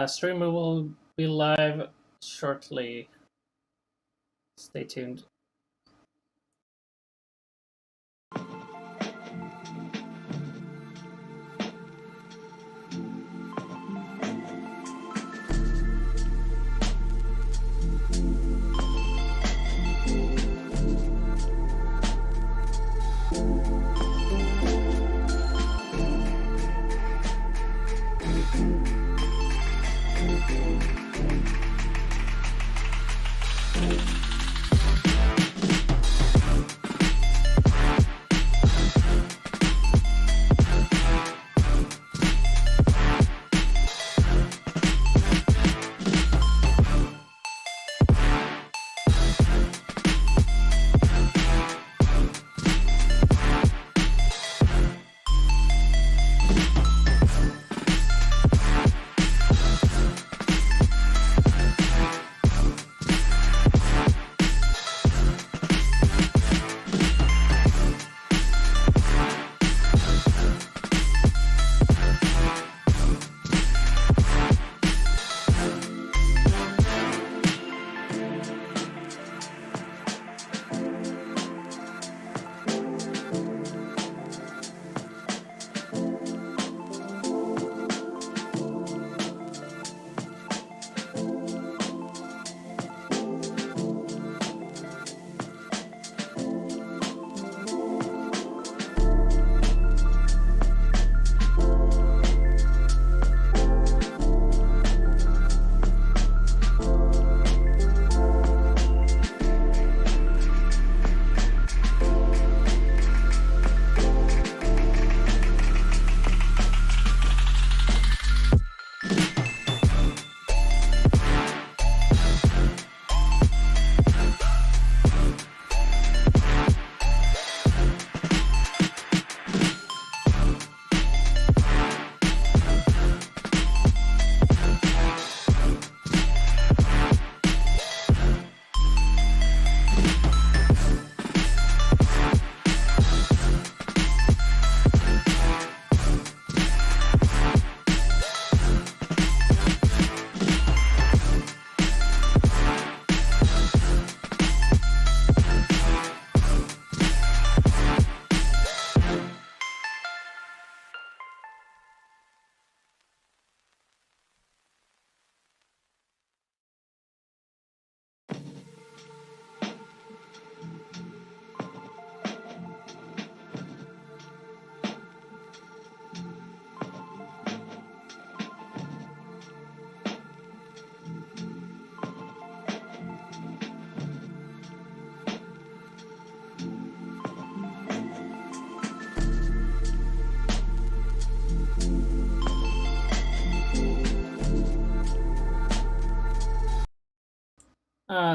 Stream will be live shortly. Stay tuned.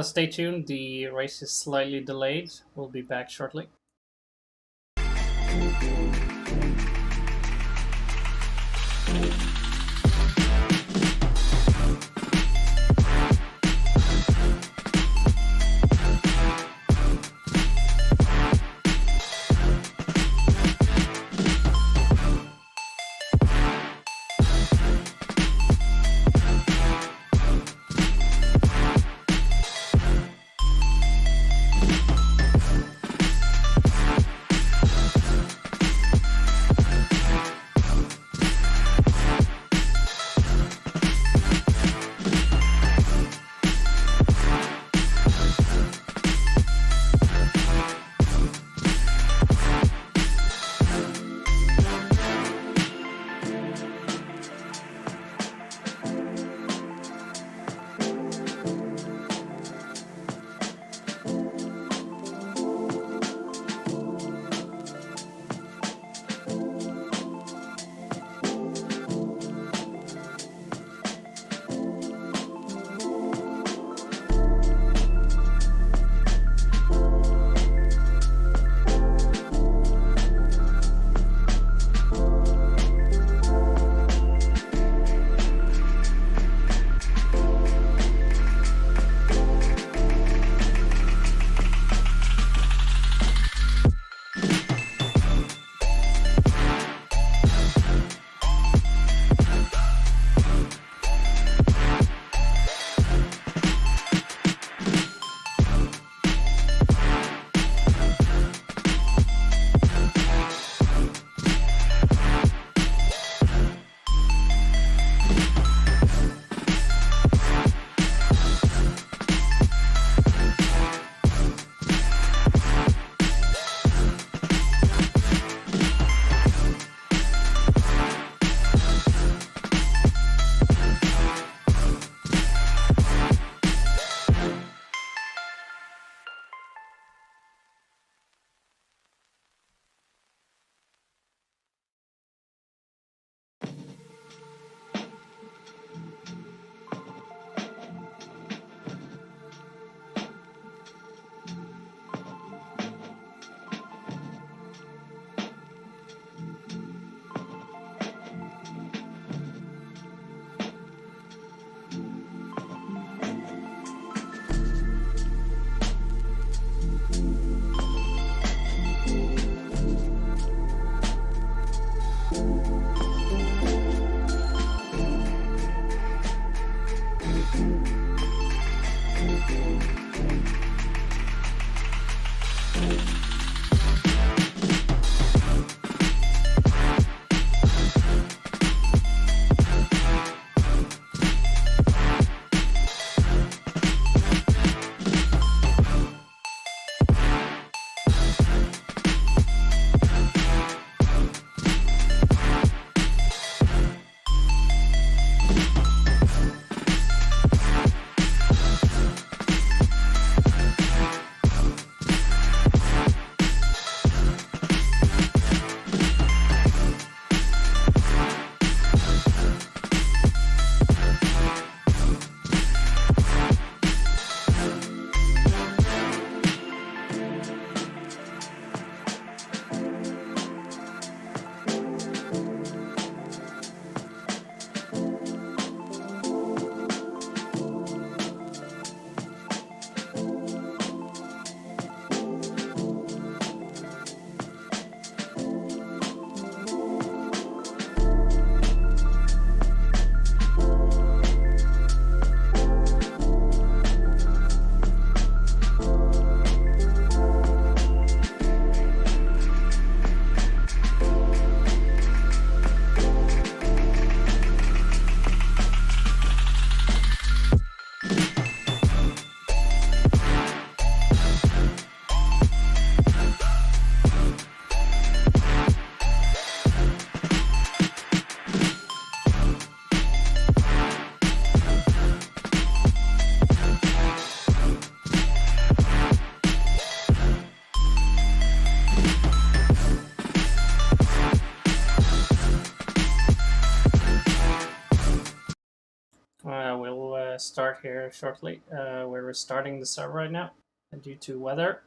Stay tuned. The race is slightly delayed. We'll be back shortly. start here shortly. We're restarting the server right now due to weather.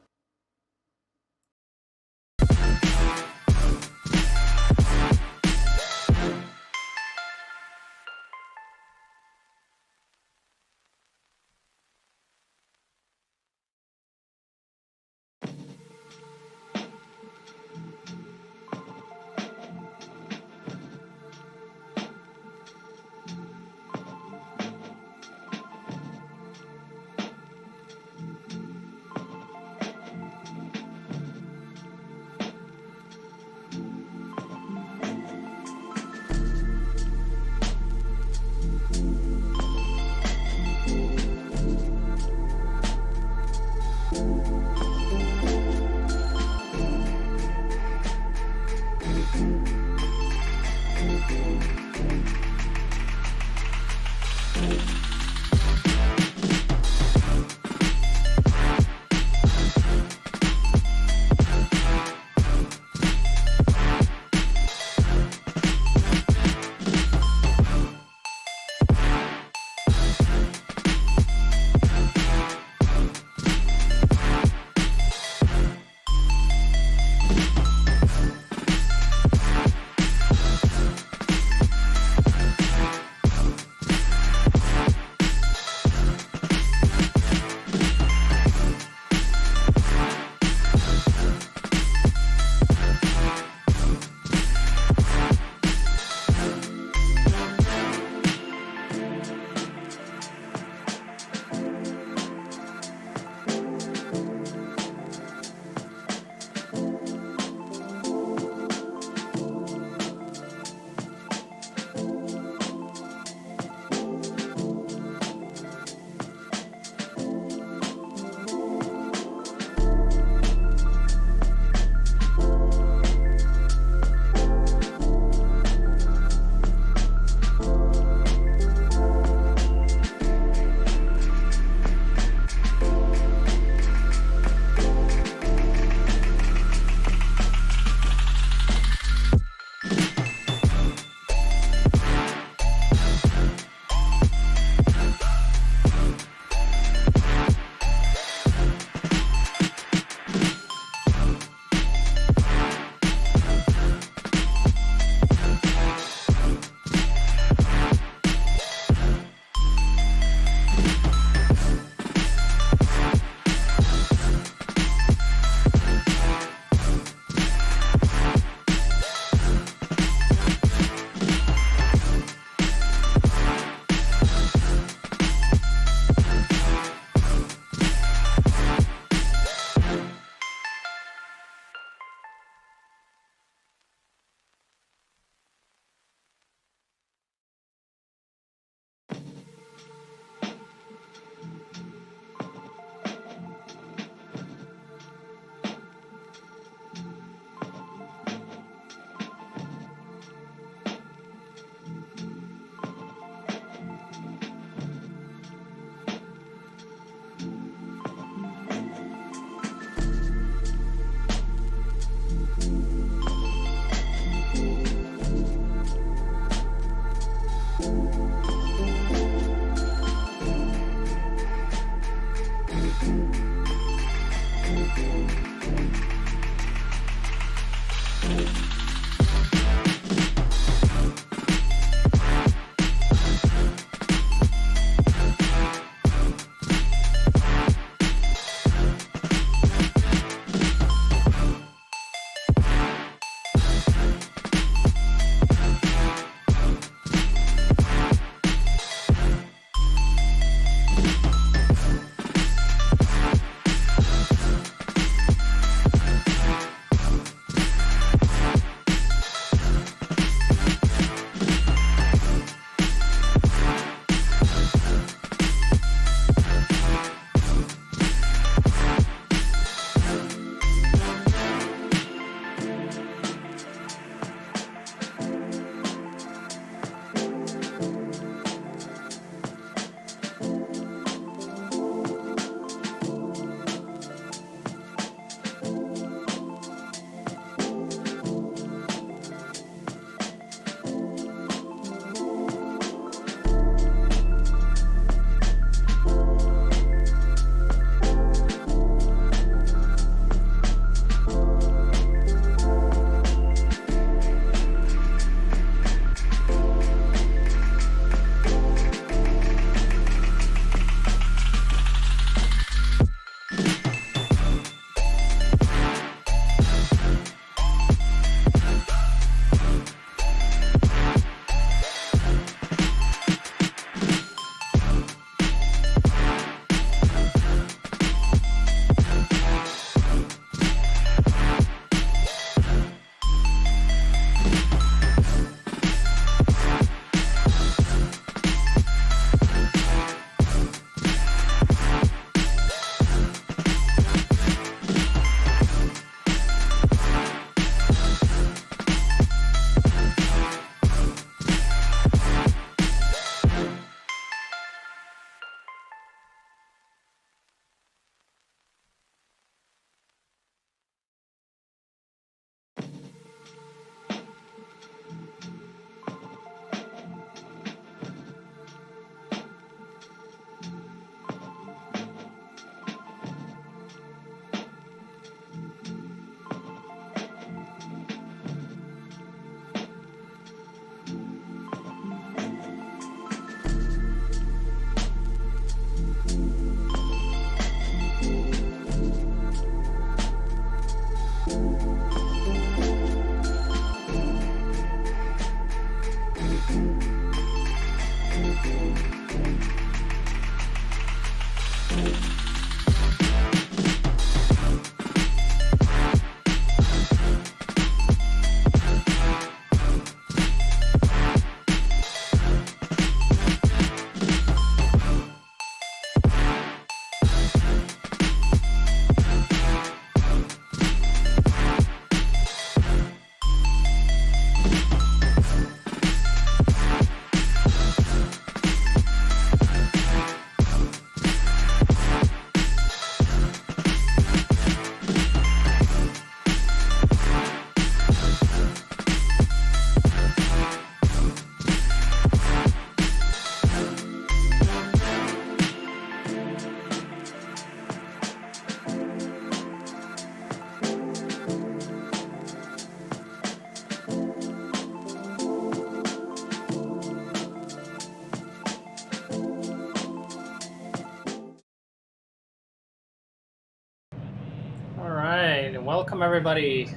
Alright, welcome everybody.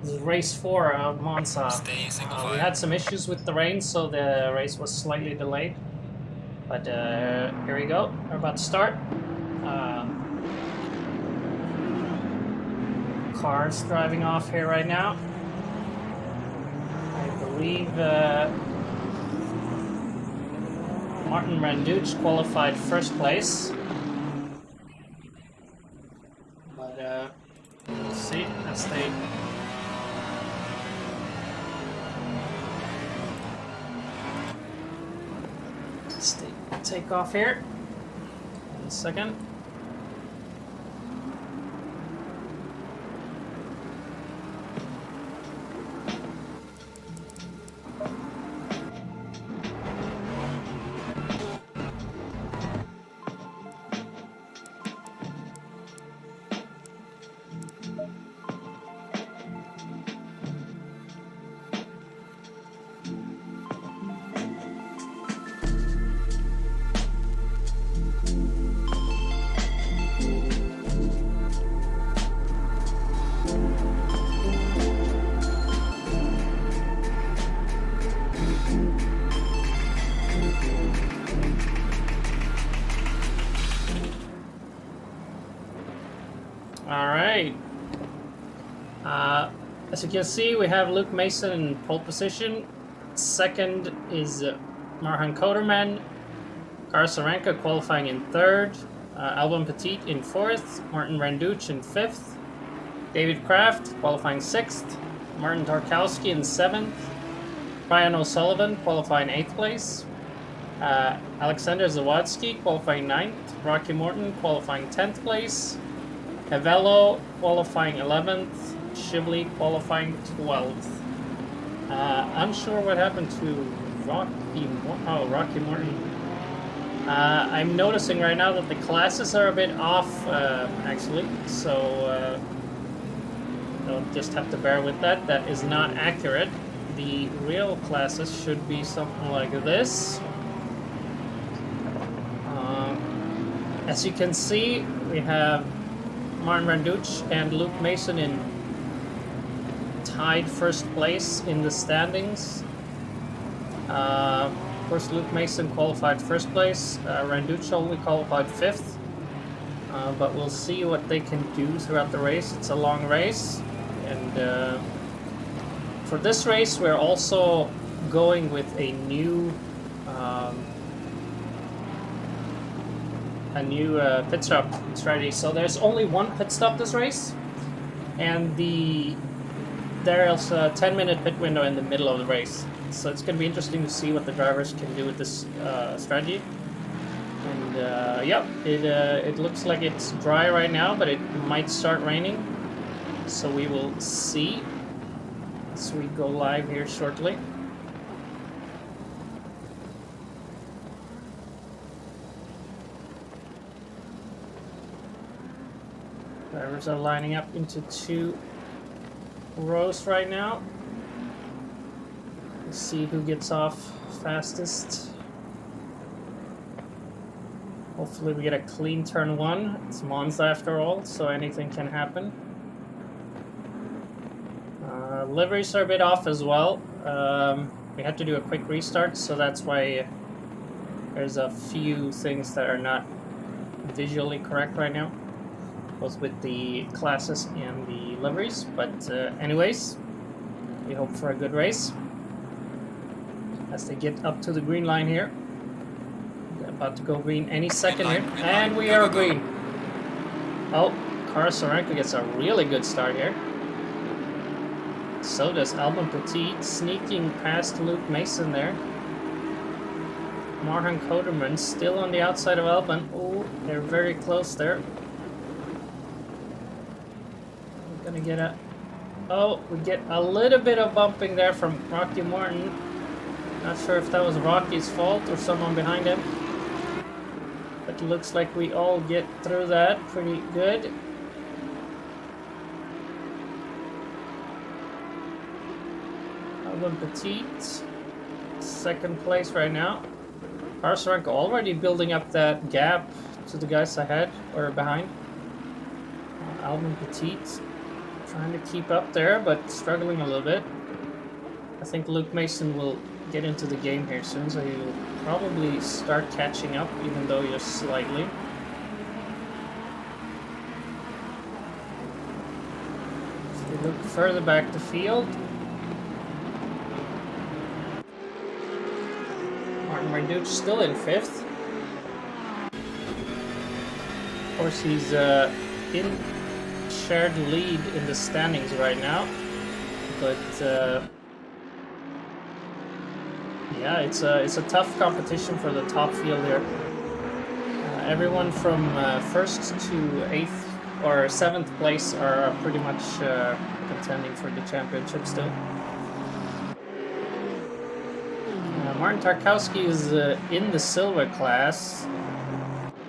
This is race 4 of Monza. We had some issues with the rain, so the race was slightly delayed. But here we go, we're about to start. Cars driving off here right now. I believe Martin Randucci qualified first place. But we'll see as they take off here. 1 second. Alright, as you can see, we have Luke Mason in pole position. Second is Marhan Koderman. Carlos Saranka qualifying in third. Alban Petit in fourth. Martin Randucci in fifth. David Kraft qualifying sixth. Martin Tarkowski in seventh. Brian O'Sullivan qualifying eighth place. Alexander Zawadzki qualifying ninth. Rocky Morton qualifying 10th place. Avello qualifying 11th, Shibley qualifying 12th. Unsure what happened to Rocky Morton. I'm noticing right now that the classes are a bit off, actually, so you'll just have to bear with that. That is not accurate. The real classes should be something like this. As you can see, we have Martin Randucci and Luke Mason in tied first place in the standings. Of course, Luke Mason qualified first place. Randucci only qualified fifth. But we'll see what they can do throughout the race. It's a long race. And for this race, we're also going with a new pit stop strategy. So there's only one pit stop this race, and there's a 10-minute pit window in the middle of the race. So it's going to be interesting to see what the drivers can do with this strategy. And yep, it looks like it's dry right now, but it might start raining. So we will see as we go live here shortly. Drivers are lining up into 2 rows right now. Let's see who gets off fastest. Hopefully we get a clean turn 1. It's Monza after all, so anything can happen. Liveries are a bit off as well. We had to do a quick restart, so that's why there's a few things that are not visually correct right now, both with the classes and the liveries. But anyways, we hope for a good race as they get up to the green line here. They're about to go green any second here, and we are green. Oh, Carlos Saranka gets a really good start here. So does Alban Petit, sneaking past Luke Mason there. Marhan Koderman still on the outside of Alban. Oh, they're very close there. Gonna get a... Oh, we get a little bit of bumping there from Rocky Morton. Not sure if that was Rocky's fault or someone behind him. But it looks like we all get through that pretty good. Alban Petit, second place right now. Arsarenko already building up that gap to the guys ahead or behind. Albon Petit trying to keep up there, but struggling a little bit. I think Luke Mason will get into the game here soon, so he'll probably start catching up, even though just slightly. If we look further back the field, Martin Marduch still in 5th. Of course, he's in shared lead in the standings right now, but yeah, it's a tough competition for the top field here. Everyone from 1st to 8th or 7th place are pretty much contending for the championship still. Martin Tarkowski is in the silver class,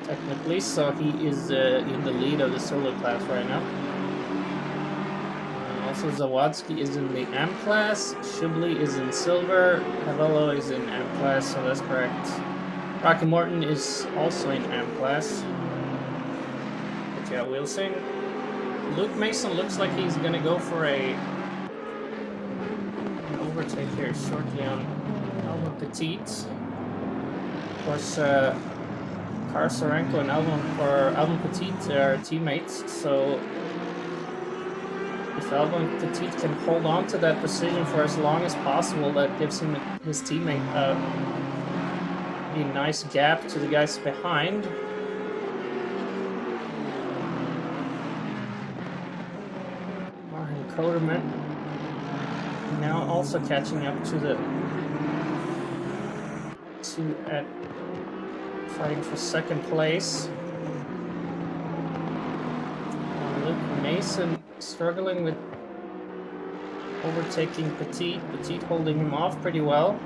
technically, so he is in the lead of the silver class right now. Also, Zawadzki is in the M class, Shibley is in silver, Havello is in M class, so that's correct. Rocky Morton is also in M class. But yeah, we'll see. Luke Mason looks like he's gonna go for an overtake here shortly on Albon Petit. Of course, Kar Sorenko and Albon Petit are teammates, so if Albon Petit can hold on to that position for as long as possible, that gives him his teammate a nice gap to the guys behind. Martin Koderman now also catching up to the fighting for 2nd place. Luke Mason struggling with overtaking Petit. Petit holding him off pretty well.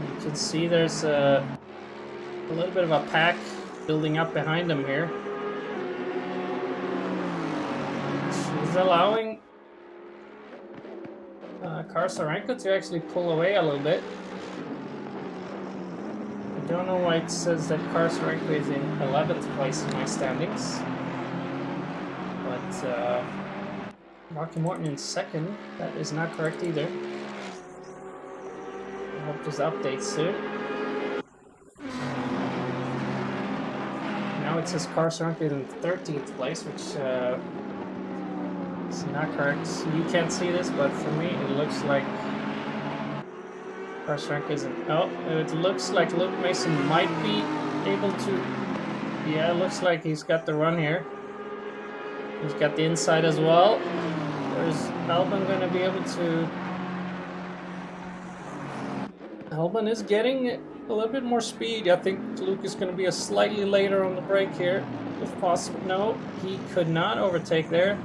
You can see there's a little bit of a pack building up behind him here. She's allowing Kar Sorenko to actually pull away a little bit. I don't know why it says that Kar Sorenko is in 11th place in my standings. But Rocky Morton in 2nd, that is not correct either. I hope this updates soon. Now it says Kar Sorenko in 13th place, which is not correct. You can't see this, but for me it looks like Kar Sorenko is in... Oh, it looks like Luke Mason might be able to... Yeah, it looks like he's got the run here. He's got the inside as well. Is Albon going to be able to... Albon is getting a little bit more speed. I think Luke is going to be a slightly later on the break here, if possible. No, he could not overtake there,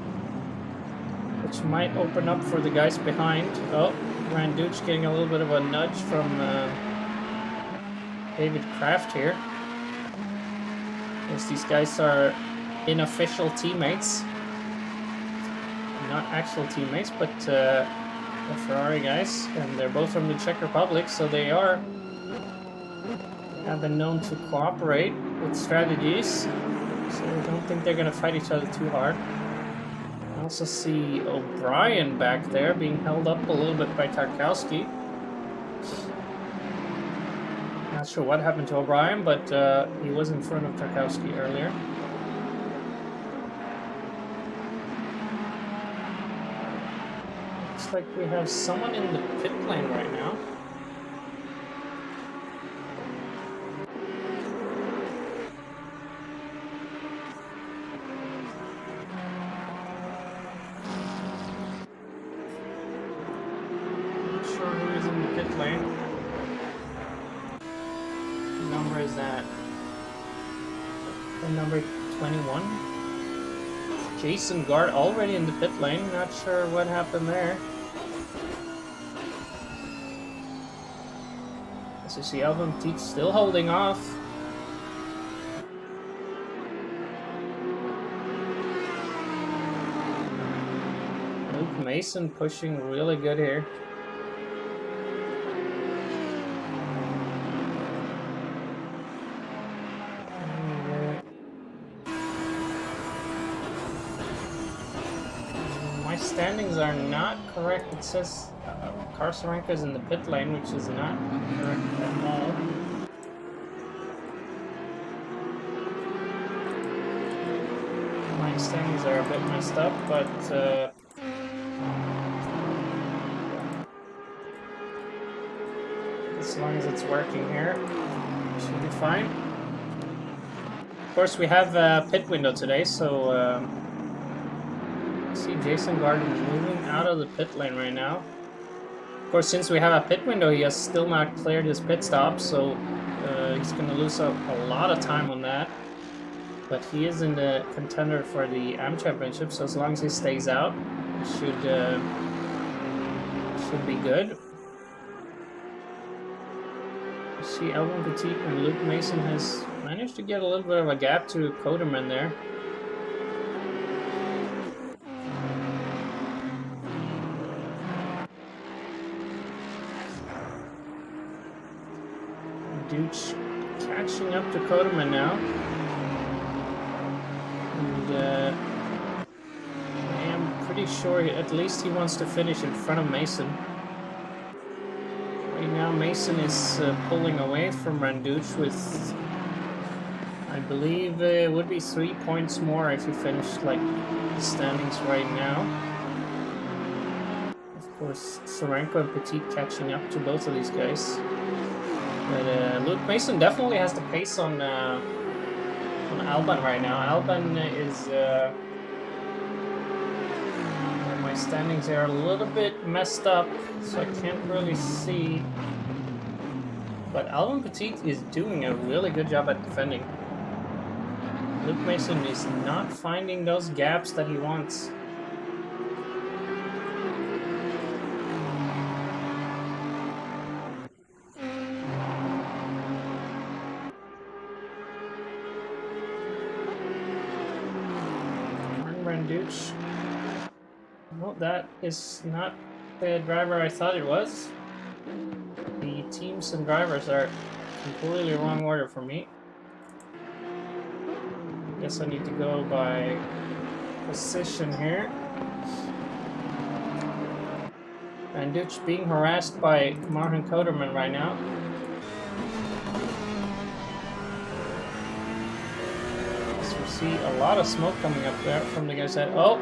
which might open up for the guys behind. Oh, Randuch getting a little bit of a nudge from David Kraft here. As these guys are unofficial teammates, not actual teammates, but the Ferrari guys, and they're both from the Czech Republic, so they have been known to cooperate with strategies, so I don't think they're going to fight each other too hard. I also see O'Brien back there being held up a little bit by Tarkowski. Not sure what happened to O'Brien, but he was in front of Tarkowski earlier. Looks like we have someone in the pit lane right now. Not sure who is in the pit lane. What number is that? The number 21. Jason Gard already in the pit lane. Not sure what happened there. As you see, Albon Petit still holding off. Luke Mason pushing really good here. My standings are not correct. It says Karsarenka is in the pit lane, which is not correct at all. My standings are a bit messed up, but as long as it's working here, it should be fine. Of course, we have a pit window today, so see Jason Garden is moving out of the pit lane right now. Of course, since we have a pit window, he has still not cleared his pit stop, so he's going to lose a lot of time on that. But he is in the contender for the AM Championship, so as long as he stays out, it should be good. You see, Albon Petit and Luke Mason has managed to get a little bit of a gap to Coderman there. Dooch catching up to Coderman now. And I am pretty sure at least he wants to finish in front of Mason. Right now Mason is pulling away from Randuch with, I believe it would be 3 points more if he finished like the standings right now. Of course, Soranko and Petit catching up to both of these guys. But Luke Mason definitely has the pace on Albon right now. Albon is my standings are a little bit messed up, so I can't really see. But Albon Petit is doing a really good job at defending. Luke Mason is not finding those gaps that he wants. Randuch. Well, that is not the driver I thought it was. The teams and drivers are completely wrong order for me. Guess I need to go by position here. Randuch being harassed by Martin Coderman right now. See a lot of smoke coming up there from the guys that. Oh,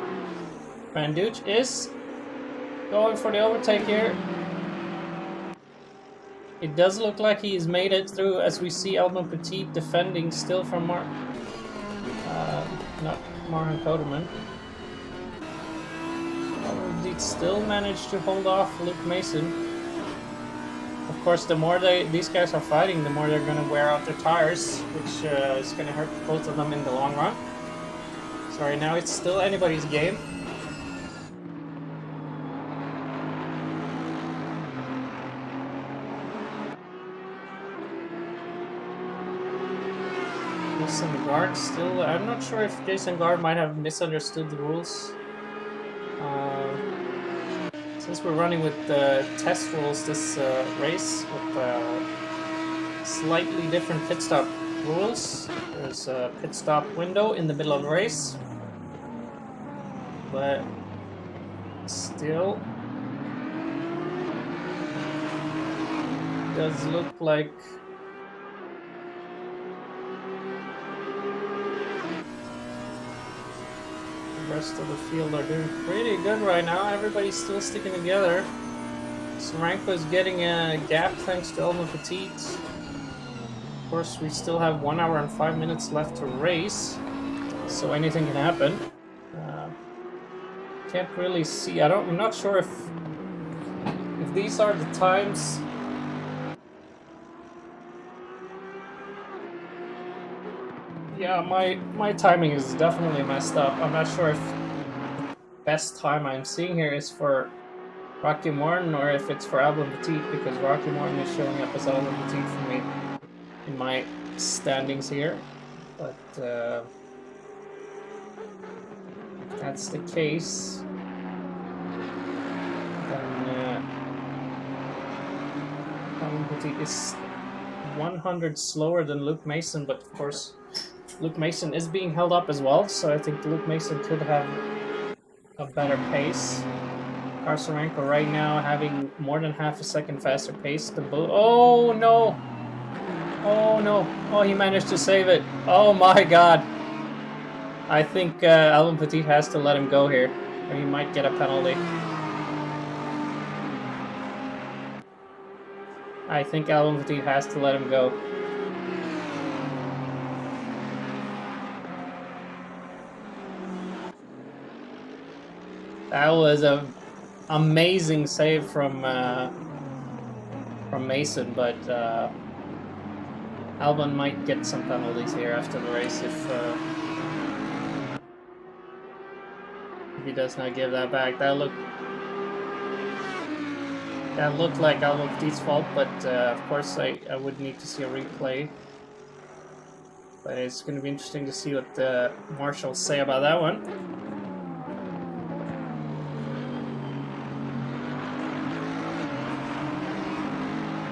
Randuch is going for the overtake here. It does look like he's made it through, as we see Albon Petit defending still from not Martin Coderman. Albon Petit still managed to hold off Luke Mason. Of course, the more these guys are fighting, the more they're going to wear out their tires, which is going to hurt both of them in the long run. So right now it's still anybody's game. Jason Gard still, I'm not sure if Jason Gard might have misunderstood the rules. Since we're running with test rules this race with slightly different pit stop rules, there's a pit stop window in the middle of the race, but still does look like the rest of the field are doing pretty good right now. Everybody's still sticking together. Soranko is getting a gap thanks to Albon Petit. Of course, we still have 1 hour and 5 minutes left to race, so anything can happen. Can't really see. I'm not sure if these are the times. Yeah, my timing is definitely messed up. I'm not sure if the best time I'm seeing here is for Rocky Morton or if it's for Albon Petit, because Rocky Morton is showing up as Albon Petit for me in my standings here. But if that's the case, then Albon Petit is 100 slower than Luke Mason, but of course Luke Mason is being held up as well, so I think Luke Mason could have a better pace. Karsarenko right now having more than half a second faster pace. Oh no! Oh no! Oh, he managed to save it. Oh my god! I think Albon Petit has to let him go here, or he might get a penalty. I think Albon Petit has to let him go. That was a amazing save from Mason, but Albon might get some penalties here after the race if he does not give that back. That looked like Albon Petit's fault, but of course I would need to see a replay. But it's going to be interesting to see what the marshals say about that one.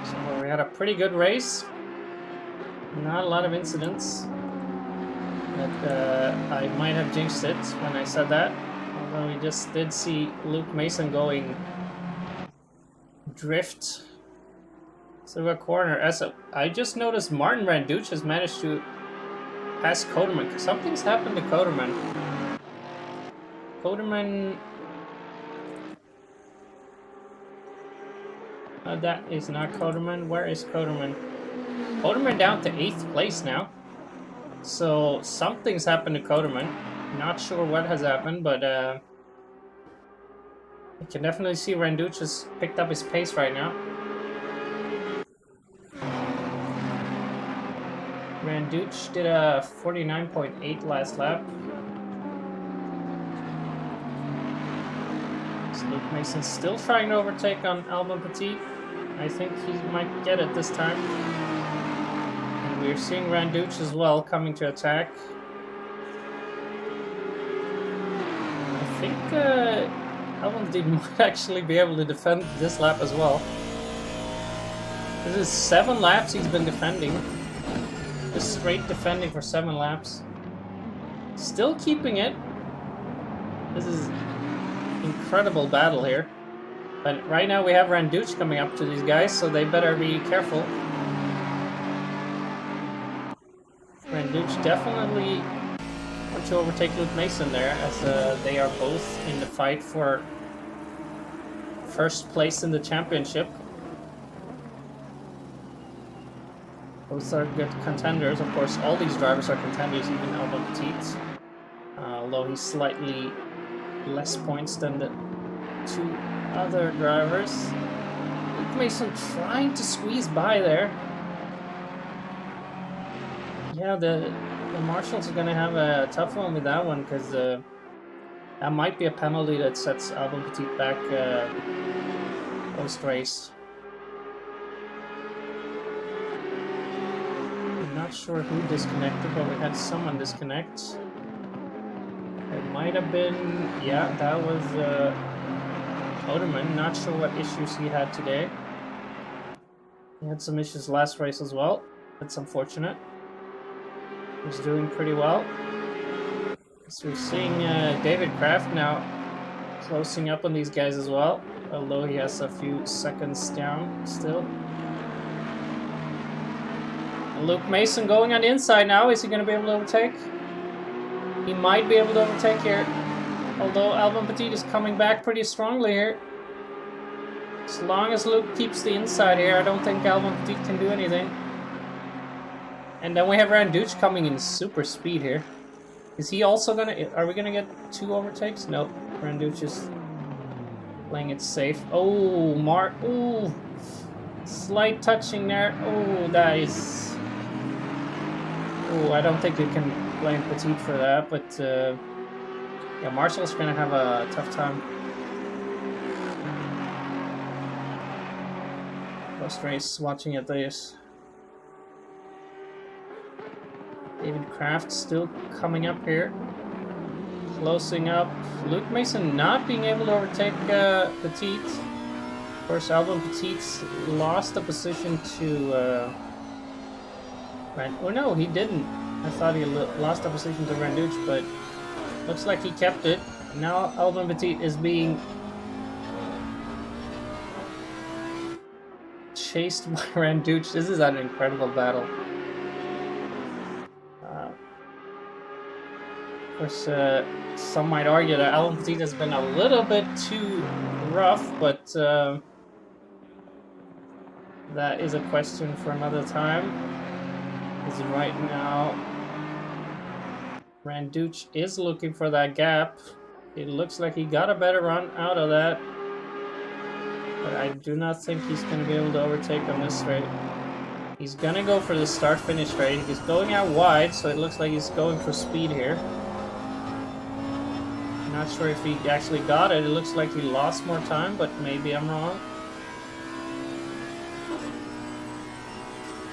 So we had a pretty good race. Not a lot of incidents. But I might have jinxed it when I said that. Although we just did see Luke Mason going drift through a corner. I just noticed Martin Randuch has managed to pass Koderman. Something's happened to Koderman. That is not Koderman. Where is Koderman? Koderman down to 8th place now. So something's happened to Koderman. Not sure what has happened, but I can definitely see Randuch has picked up his pace right now. Randuch did a 49.8 last lap. So Luke Mason still trying to overtake on Albon Petit. I think he might get it this time. And we're seeing Randuch as well coming to attack. I think Albon Petit might actually be able to defend this lap as well. This is 7 laps he's been defending. Just straight defending for 7 laps. Still keeping it. This is incredible battle here. But right now we have Randuch coming up to these guys, so they better be careful. Randuch definitely want to overtake Luke Mason there, as they are both in the fight for first place in the championship. Both are good contenders. Of course, all these drivers are contenders, even Albon Petit. Although he's slightly less points than the 2 other drivers. Luke Mason trying to squeeze by there. Yeah, the marshals are going to have a tough one with that one, because that might be a penalty that sets Albon Petit back post-race. Not sure who disconnected, but we had someone disconnect. It might have been, yeah, that was Koderman. Not sure what issues he had today. He had some issues last race as well. That's unfortunate. He's doing pretty well. So we're seeing David Kraft now closing up on these guys as well, although he has a few seconds down still. Luke Mason going on the inside now. Is he going to be able to overtake? He might be able to overtake here. Although Albon Petit is coming back pretty strongly here. As long as Luke keeps the inside here, I don't think Albon Petit can do anything. And then we have Randuch coming in super speed here. Is he also going to... Are we going to get 2 overtakes? Nope. Randuch is playing it safe. Oh, Ooh. Slight touching there. Oh, that is... Oh, I don't think we can blame Petit for that, but yeah, Marshall's gonna have a tough time. Post race, watching at this. David Kraft still coming up here, closing up. Luke Mason not being able to overtake Petit. Of course, Albon Petit's lost the position to. Oh no, he didn't. I thought he lost the position to Randuch, but Looks like he kept it. Now Albon Petit is being chased by Randuch. This is an incredible battle. Of course, some might argue that Albon Petit has been a little bit too rough, but that is a question for another time. Because right now, Randuch is looking for that gap. It looks like he got a better run out of that. But I do not think he's going to be able to overtake on this straight. He's going to go for the start-finish straight. He's going out wide, so it looks like he's going for speed here. Not sure if he actually got it. It looks like he lost more time, but maybe I'm wrong.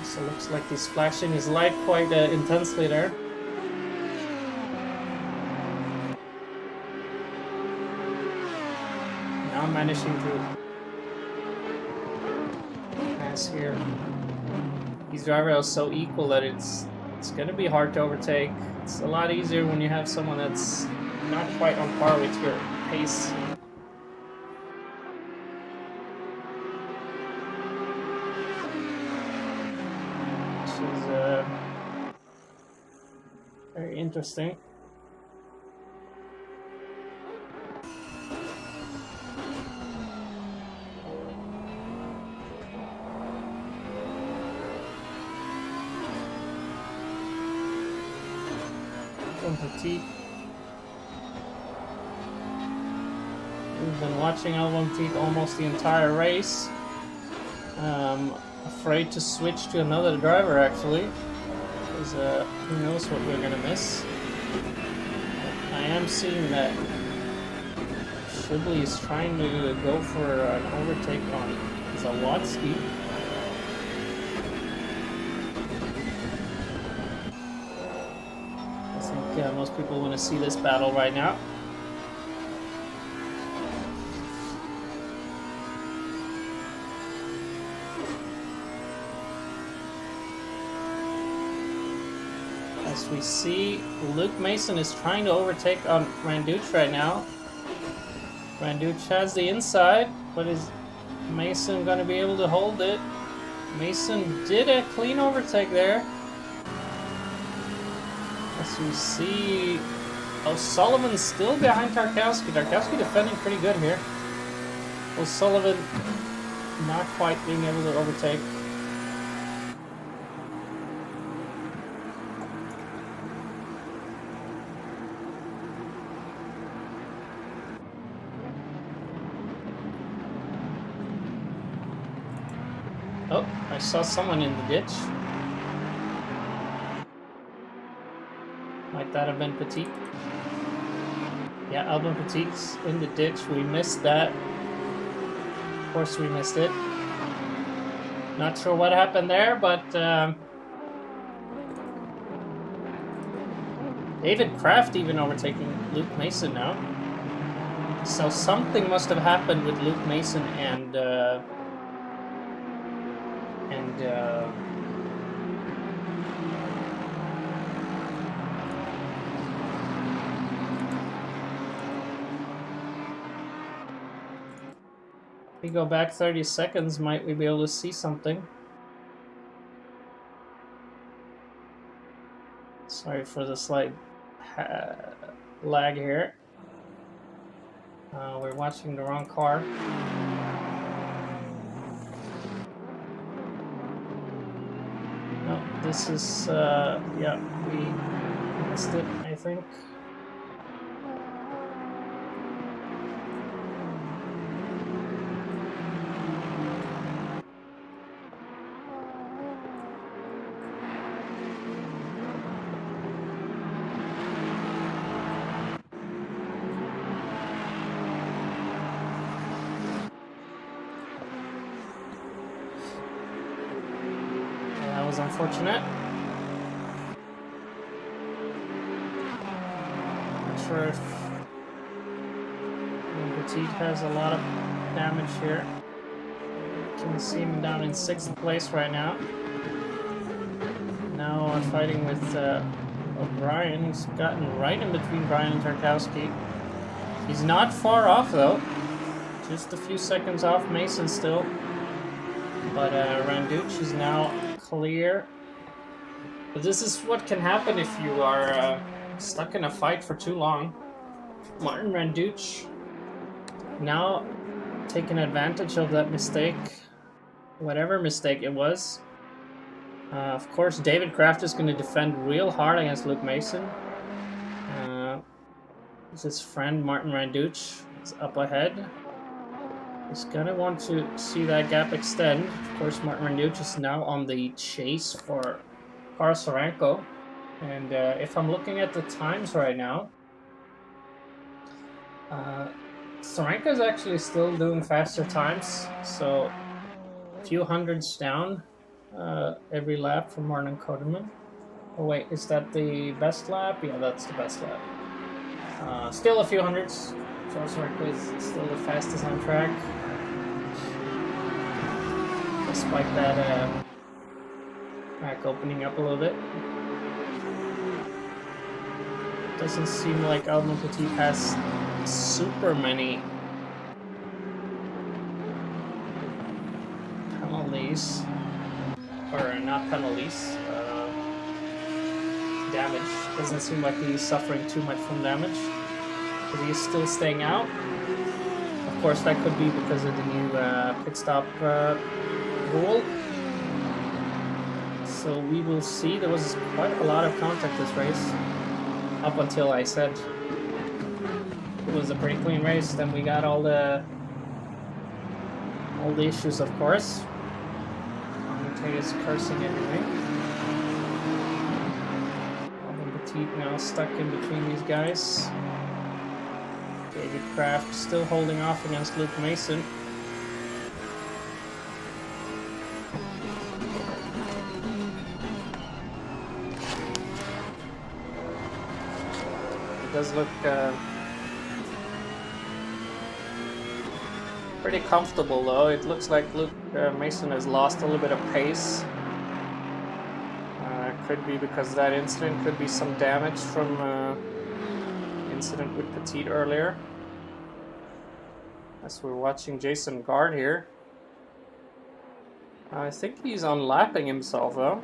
So it looks like he's flashing his light quite intensely there. Now I'm managing to pass here. These drivers are so equal that it's going to be hard to overtake. It's a lot easier when you have someone that's not quite on par with your pace. Which is very interesting. Petit. We've been watching Albon Petit almost the entire race. Afraid to switch to another driver actually, because who knows what we're gonna miss. But I am seeing that Shibley is trying to go for an overtake on Zawadzki. I think most people want to see this battle right now. As we see, Luke Mason is trying to overtake on Randuch right now. Randuch has the inside, but is Mason going to be able to hold it? Mason did a clean overtake there. As we see, O'Sullivan's still behind Tarkowski. Tarkowski defending pretty good here. O'Sullivan not quite being able to overtake. Oh, I saw someone in the ditch. Might that have been Petit? Yeah, Albon Petit's in the ditch. We missed that. Of course we missed it. Not sure what happened there, but David Kraft even overtaking Luke Mason now. So something must have happened with Luke Mason and if we go back 30 seconds, might we be able to see something? Sorry for the slight lag here. We're watching the wrong car. No, this is, yeah, we missed it, I think. Was unfortunate. Not sure if Petit has a lot of damage here. You can see him down in 6th place right now. Now I'm fighting with Brian's gotten right in between Brian and Tarkowski. He's not far off though. Just a few seconds off Mason still. But Randucci is now clear. But this is what can happen if you are stuck in a fight for too long. Martin Randucci now taking advantage of that mistake. Whatever mistake it was. Of course, David Kraft is going to defend real hard against Luke Mason. His friend Martin Randucci is up ahead. He's going to want to see that gap extend. Of course, Martin Randucci is now on the chase for Carl Sorenko. And if I'm looking at the times right now, Sorenko is actually still doing faster times. So a few hundreds down every lap from Martin Koderman. Oh wait, is that the best lap? Yeah, that's the best lap. Still a few hundreds. Charles Sorenko is still the fastest on track. Despite that track opening up a little bit. Doesn't seem like Albon Petit has super many penalties. Or not penalties. Damage. Doesn't seem like he's suffering too much from damage. But he's still staying out. Of course, that could be because of the new pit stop rule. So we will see. There was quite a lot of contact this race. Up until I said it was a pretty clean race. Then we got all the issues, of course. Is cursing everything. Albon Petit now stuck in between these guys. David Kraft still holding off against Luke Mason. It does look pretty comfortable though. It looks like Luke Mason has lost a little bit of pace. Could be because of that incident, could be some damage from incident with Petit earlier. As we're watching Jason Gard here. I think he's unlapping himself though.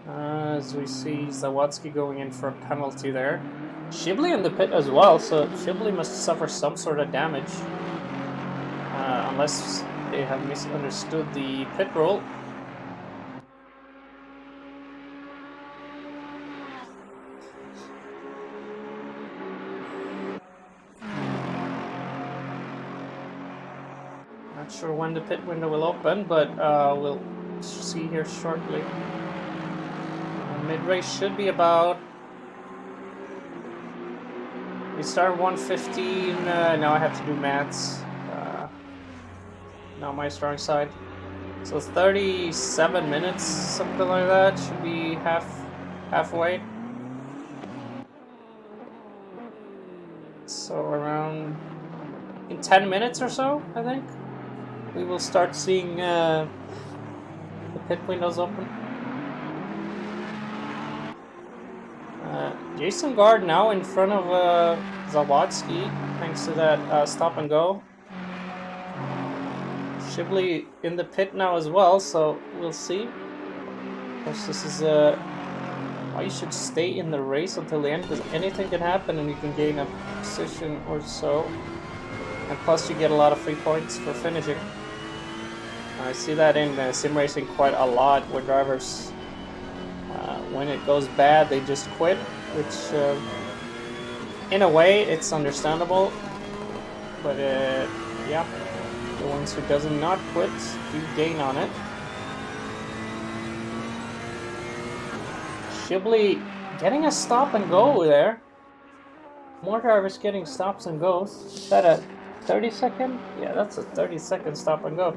As we see Zawadzki going in for a penalty there. Shibley in the pit as well, so Shibley must suffer some sort of damage. Unless they have misunderstood the pit rule. Not sure when the pit window will open, but we'll see here shortly. Mid-race should be about... We start 1:15. Now I have to do maths. Not my strong side. So 37 minutes, something like that. Should be halfway. So around in 10 minutes or so, I think, we will start seeing the pit windows open. Jason Gard now in front of Zawadzki, thanks to that stop and go. Shibley in the pit now as well, so we'll see. Of course, this is why you should stay in the race until the end, because anything can happen and you can gain a position or so. And plus you get a lot of free points for finishing. I see that in sim racing quite a lot, where drivers, when it goes bad, they just quit, which in a way it's understandable, but yeah, the ones who does not quit do gain on it. Shibley getting a stop and go there. More drivers getting stops and goes. Is that a 30-second? Yeah, that's a 30-second stop and go.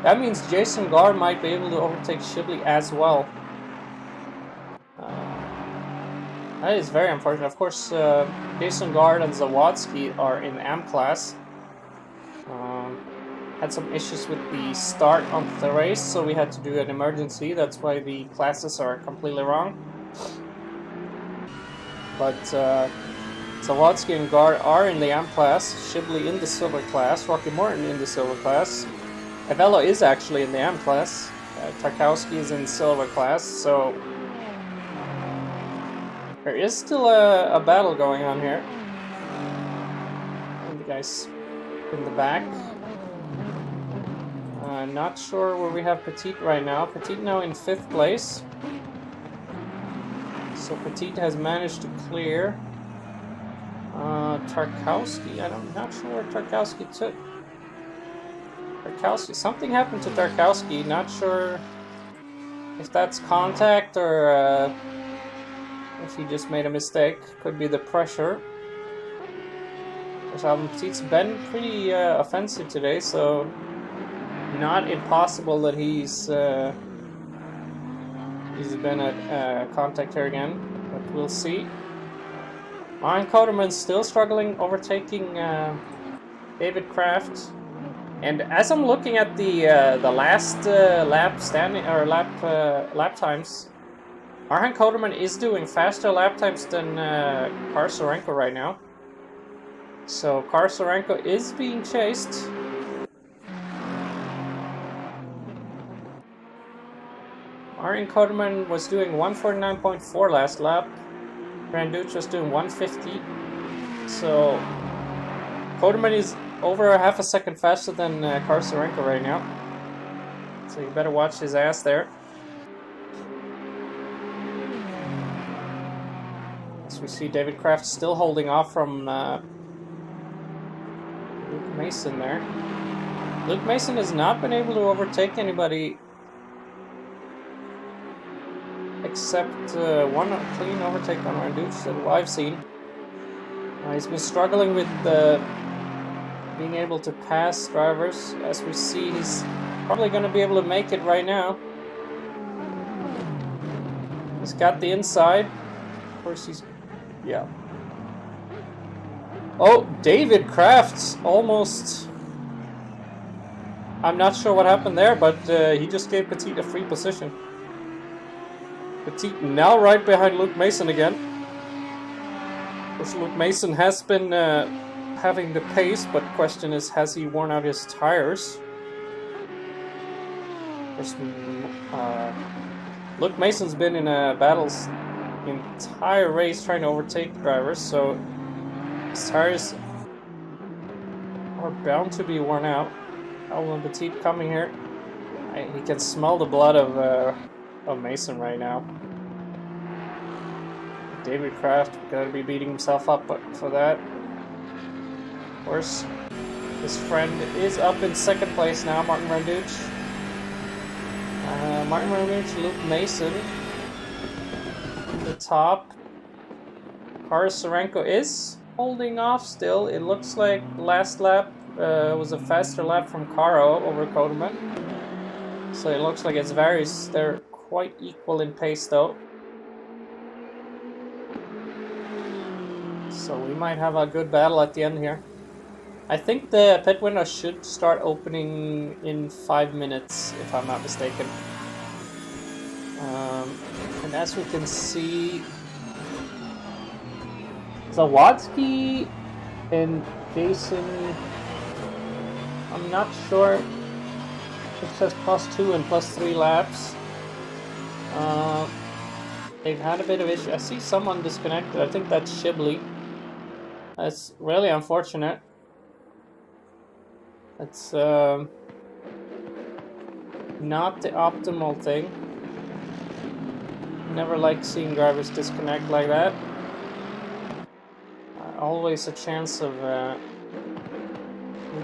That means Jason Gard might be able to overtake Shibley as well. That is very unfortunate. Of course, Jason Gard and Zawadzki are in AM class. had some issues with the start of the race, so we had to do an emergency. That's why the classes are completely wrong. But Zawadzki and Gard are in the AM class, Shibley in the silver class, Rocky Morton in the silver class. Avello is actually in the AM class. Tarkowski is in silver class, so there is still a battle going on here. And the guys in the back. Not sure where we have Petit right now. Petit now in 5th place. So Petit has managed to clear. Tarkowski, I'm not sure where Tarkowski took. Tarkowski, something happened to Tarkowski. Not sure if that's contact or if he just made a mistake. Could be the pressure. Petit's been pretty offensive today, so not impossible that he's been at contact here again, but we'll see. Ryan Coderman's still struggling, overtaking David Kraft. And as I'm looking at the last lap standing or lap times, Arhan Coderman is doing faster lap times than Kar Sorenko right now. So Kar Sorenko is being chased. Arjen Coderman was doing 149.4 last lap. Randuch was doing 150. So Coderman is over a half a second faster than Kar Sorenko right now. So you better watch his ass there. As we see David Kraft still holding off from Luke Mason there. Luke Mason has not been able to overtake anybody except one clean overtake on Randuch that I've seen. He's been struggling with being able to pass drivers. As we see, he's probably going to be able to make it right now. He's got the inside. Of course, yeah. Oh, David Kraft almost. I'm not sure what happened there, but he just gave Petit a free position. Petit now right behind Luke Mason again. Of course, Luke Mason has been having the pace, but question is, has he worn out his tires? Luke Mason's been in battles the entire race trying to overtake drivers, so his tires are bound to be worn out. Alvin Petit coming here. He can smell the blood of Mason right now. David Kraft gotta be beating himself up for that. Of course, his friend is up in 2nd place now, Martin Randuch. Martin Randuch, Luke Mason at the top. Kar Sorenko is holding off still. It looks like last lap was a faster lap from Caro over Coderman. So it looks like it's varies. They're quite equal in pace though. So we might have a good battle at the end here. I think the pit window should start opening in 5 minutes, if I'm not mistaken. And as we can see, Zawadzki and Jason, I'm not sure. It says +2 and +3 laps. They've had a bit of issue. I see someone disconnected. I think that's Shibley. That's really unfortunate. It's not the optimal thing. Never like seeing drivers disconnect like that. Always a chance of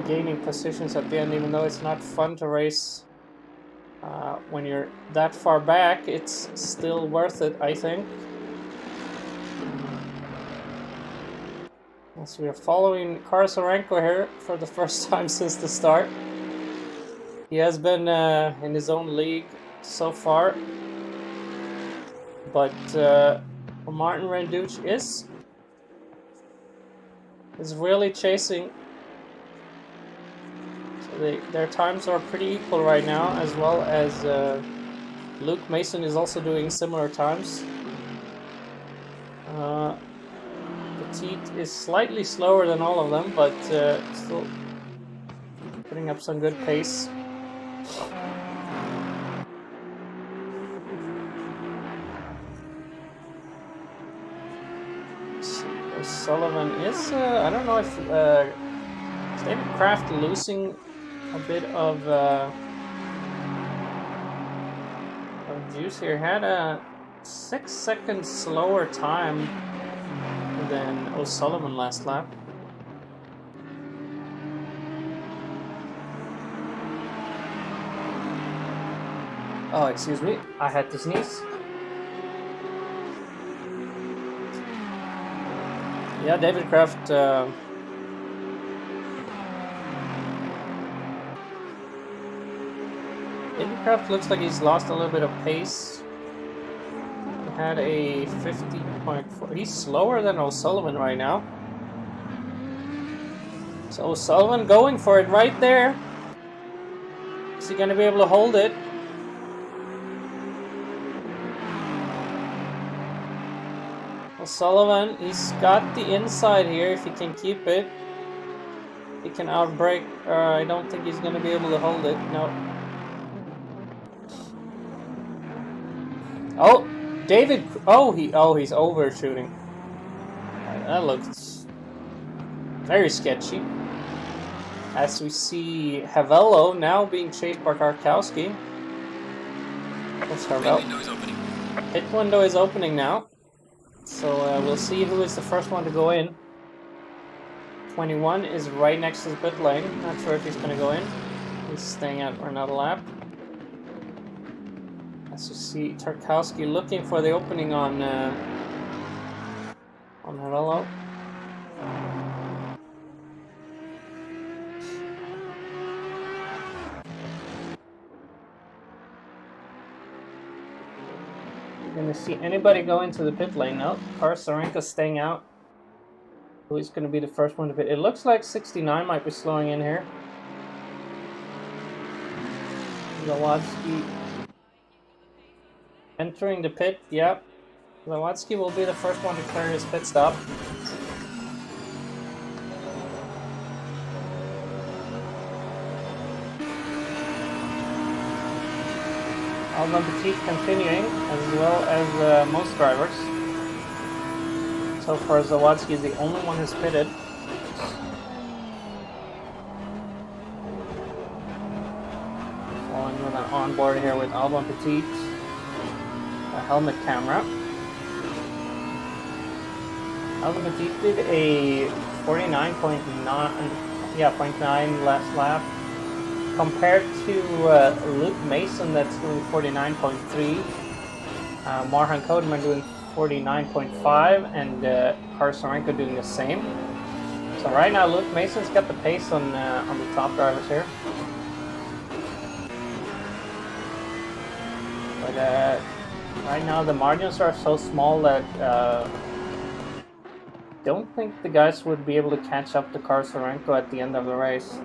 gaining positions at the end, even though it's not fun to race. When you're that far back, it's still worth it, I think. So we are following Kar Sorenko here for the first time since the start. He has been in his own league so far, but Martin Randuch is really chasing. So their times are pretty equal right now, as well as Luke Mason is also doing similar times. Petit is slightly slower than all of them, but still putting up some good pace. Sullivan is, I don't know if is David Kraft losing a bit of juice here. Had a 6 seconds slower time than O'Sullivan last lap. Oh, excuse me, I had to sneeze. Yeah, David Kraft looks like he's lost a little bit of pace. He had a 50.4. He's slower than O'Sullivan right now. So O'Sullivan going for it right there. Is he going to be able to hold it? O'Sullivan, he's got the inside here. If he can keep it, he can outbrake. I don't think he's going to be able to hold it. No. Oh, David. He's overshooting. That looks very sketchy. As we see Havello now being chased by Karkowski. Pit window is opening now. So we'll see who is the first one to go in. 21 is right next to the pit lane. Not sure if he's going to go in. He's staying out for another lap. As you see, Tarkowski looking for the opening on Havello. Going to see anybody go into the pit lane now. Karsarenko staying out. Who is going to be the first one to pit? It looks like 69 might be slowing in here. Zawadzki entering the pit. Yep. Zawadzki will be the first one to clear his pit stop. Alban Petit continuing, as well as most drivers. So far, Zawadzki is the only one who's pitted. Following with an onboard here with Alban Petit, a helmet camera. Alban Petit did a 49.9 last lap. Compared to Luke Mason, that's doing 49.3, Marhan Kodeman doing 49.5, and Karsarenko doing the same. So right now, Luke Mason's got the pace on the top drivers here. But right now, the margins are so small that don't think the guys would be able to catch up to Karsarenko at the end of the race.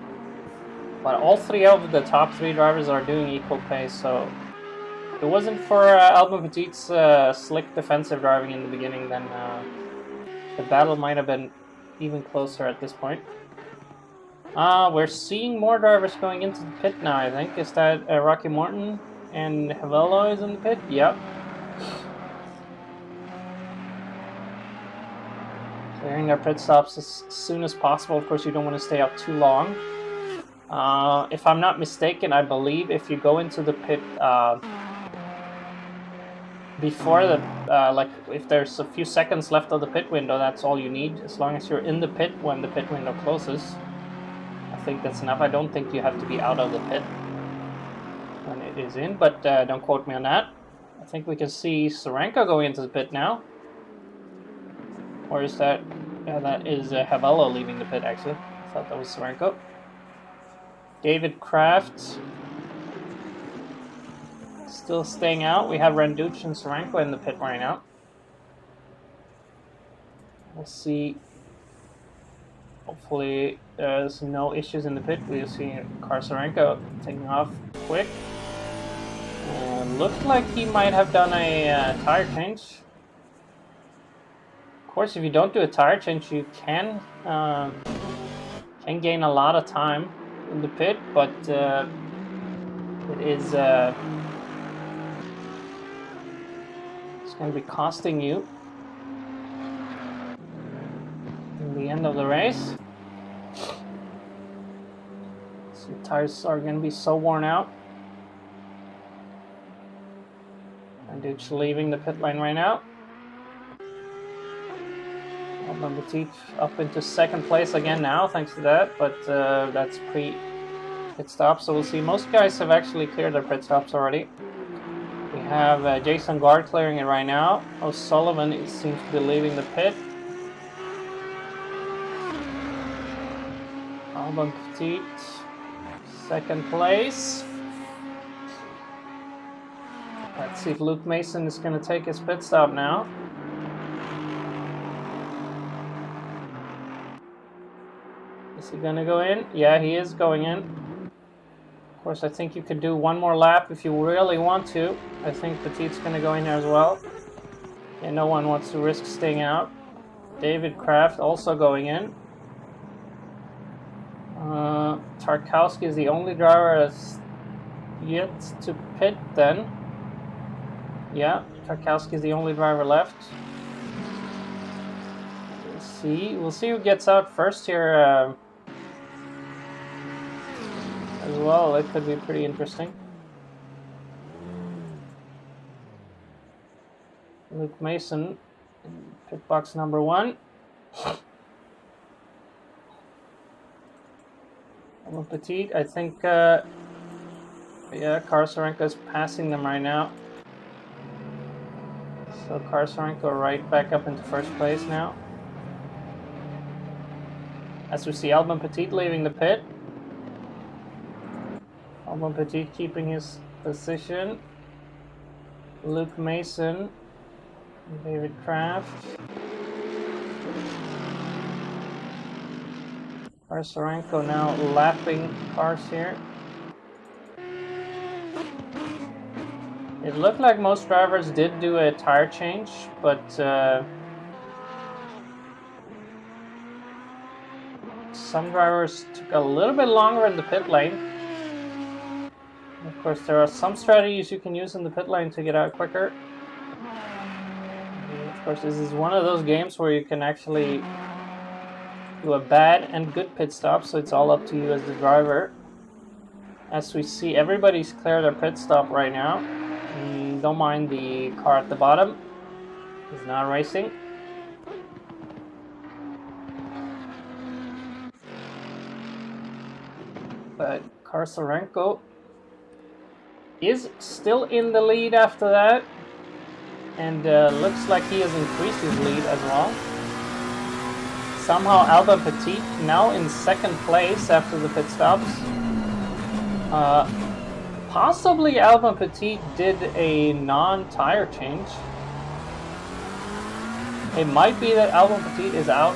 But all three of the top three drivers are doing equal pace, so if it wasn't for Alban Petit's slick defensive driving in the beginning, then the battle might have been even closer at this point. We're seeing more drivers going into the pit now, I think. Is that Rocky Morton and Havello is in the pit? Yep. Clearing their pit stops as soon as possible. Of course, you don't want to stay out too long. If I'm not mistaken, I believe if you go into the pit before the like if there's a few seconds left of the pit window, that's all you need. As long as you're in the pit when the pit window closes, I think that's enough. I don't think you have to be out of the pit when it is in, but don't quote me on that. I think we can see Sarenka going into the pit now. Or is that... Yeah, that is Havello leaving the pit, actually. I thought that was Sarenka. David Kraft still staying out. We have Randuch and Sarenko in the pit right now. We'll see Hopefully there's no issues in the pit. We'll see Karsarenko taking off quick. Looked like he might have done a tire change. Of course, if you don't do a tire change, you can gain a lot of time in the pit, but it is it's going to be costing you in the end of the race. So the tires are going to be so worn out. And Duch leaving the pit lane right now. Albon Petit up into second place again now, thanks to that, but that's pre-pit stop, so we'll see. Most guys have actually cleared their pit stops already. We have Jason Guard clearing it right now. O'Sullivan seems to be leaving the pit. Albon Petit, second place. Let's see if Luke Mason is going to take his pit stop now. Is he going to go in? Yeah, he is going in. Of course, I think you could do one more lap if you really want to. I think Petit's going to go in there as well. And no one wants to risk staying out. David Kraft also going in. Tarkowski is the only driver that's yet to pit then. Yeah, Tarkowski is the only driver left. We'll see who gets out first here as well. It could be pretty interesting. Luke Mason, pit box number 1. Albon Petit, I think, yeah, Karsarenko is passing them right now. So Karsarenko right back up into first place now. As we see Albon Petit leaving the pit. Albon Petit keeping his position. Luke Mason, David Kraft. Karsarenko now lapping cars here. It looked like most drivers did do a tire change, but some drivers took a little bit longer in the pit lane. Of course, there are some strategies you can use in the pit lane to get out quicker. And of course, this is one of those games where you can actually do a bad and good pit stop, so it's all up to you as the driver. As we see, everybody's cleared their pit stop right now. Don't mind the car at the bottom. He's not racing. But Karsarenko is still in the lead after that. And looks like he has increased his lead as well. Somehow Albon Petit now in second place after the pit stops. Possibly Albon Petit did a non-tire change. It might be that Albon Petit is out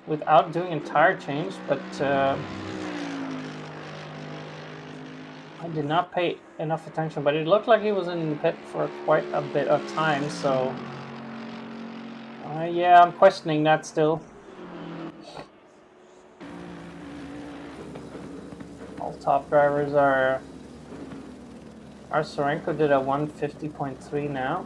without doing a tire change, but I did not pay enough attention. But it looked like he was in the pit for quite a bit of time, so yeah, I'm questioning that still. All top drivers are. Karsarenko did a 150.3 now.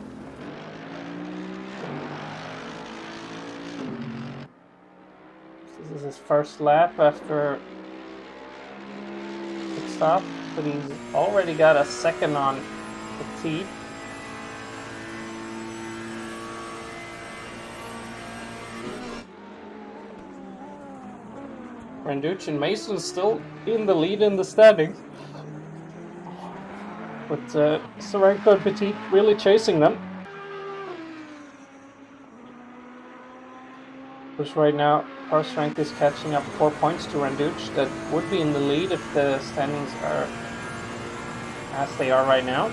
This is his first lap after pit stop, but he's already got a second on Petit. Randuch and Mason still in the lead in the standings. But Sarenko and Petit really chasing them. Because right now, Karsarenko is catching up 4 points to Randuch. That would be in the lead if the standings are as they are right now.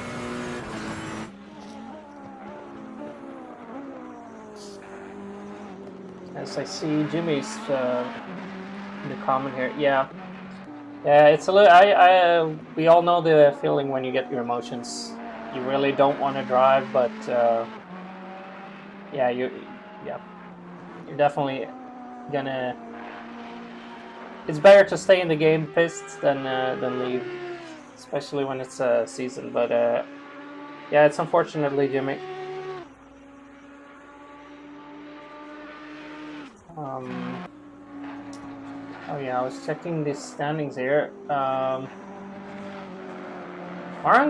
As I see Jimmy's in the comment here. Yeah. Yeah, it's a little. We all know the feeling when you get your emotions. You really don't want to drive, but yeah, you're definitely gonna. It's better to stay in the game pissed than leave, especially when it's a season. But yeah, it's unfortunately Jimmy. Oh yeah, I was checking the standings here. Maran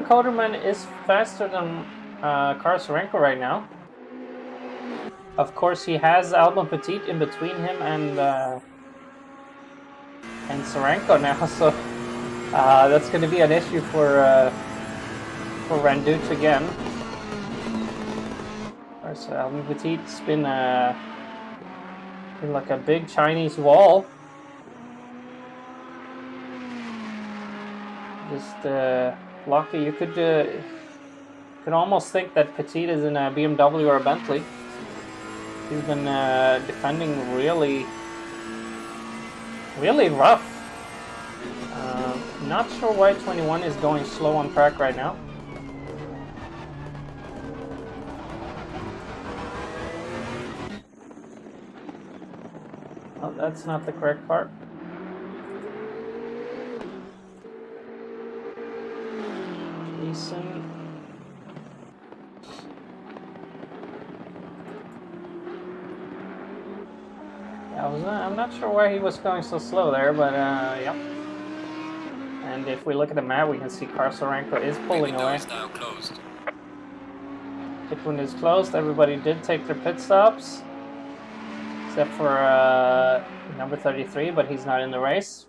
Koderman is faster than Karasarenko right now. Of course, he has Albon Petit in between him and Sarenko now, so that's going to be an issue for Randuch again. Of course, Albon Petit's been like a big Chinese wall. Just lucky. You could almost think that Petit is in a BMW or a Bentley. He's been defending really rough. Not sure why 21 is going slow on track right now. Oh, that's not the correct part. Jason. I'm not sure why he was going so slow there, but yep. And if we look at the map, we can see Karasarenko is pulling away. Now closed. Pit window is closed. Everybody did take their pit stops, except for number 33, but he's not in the race.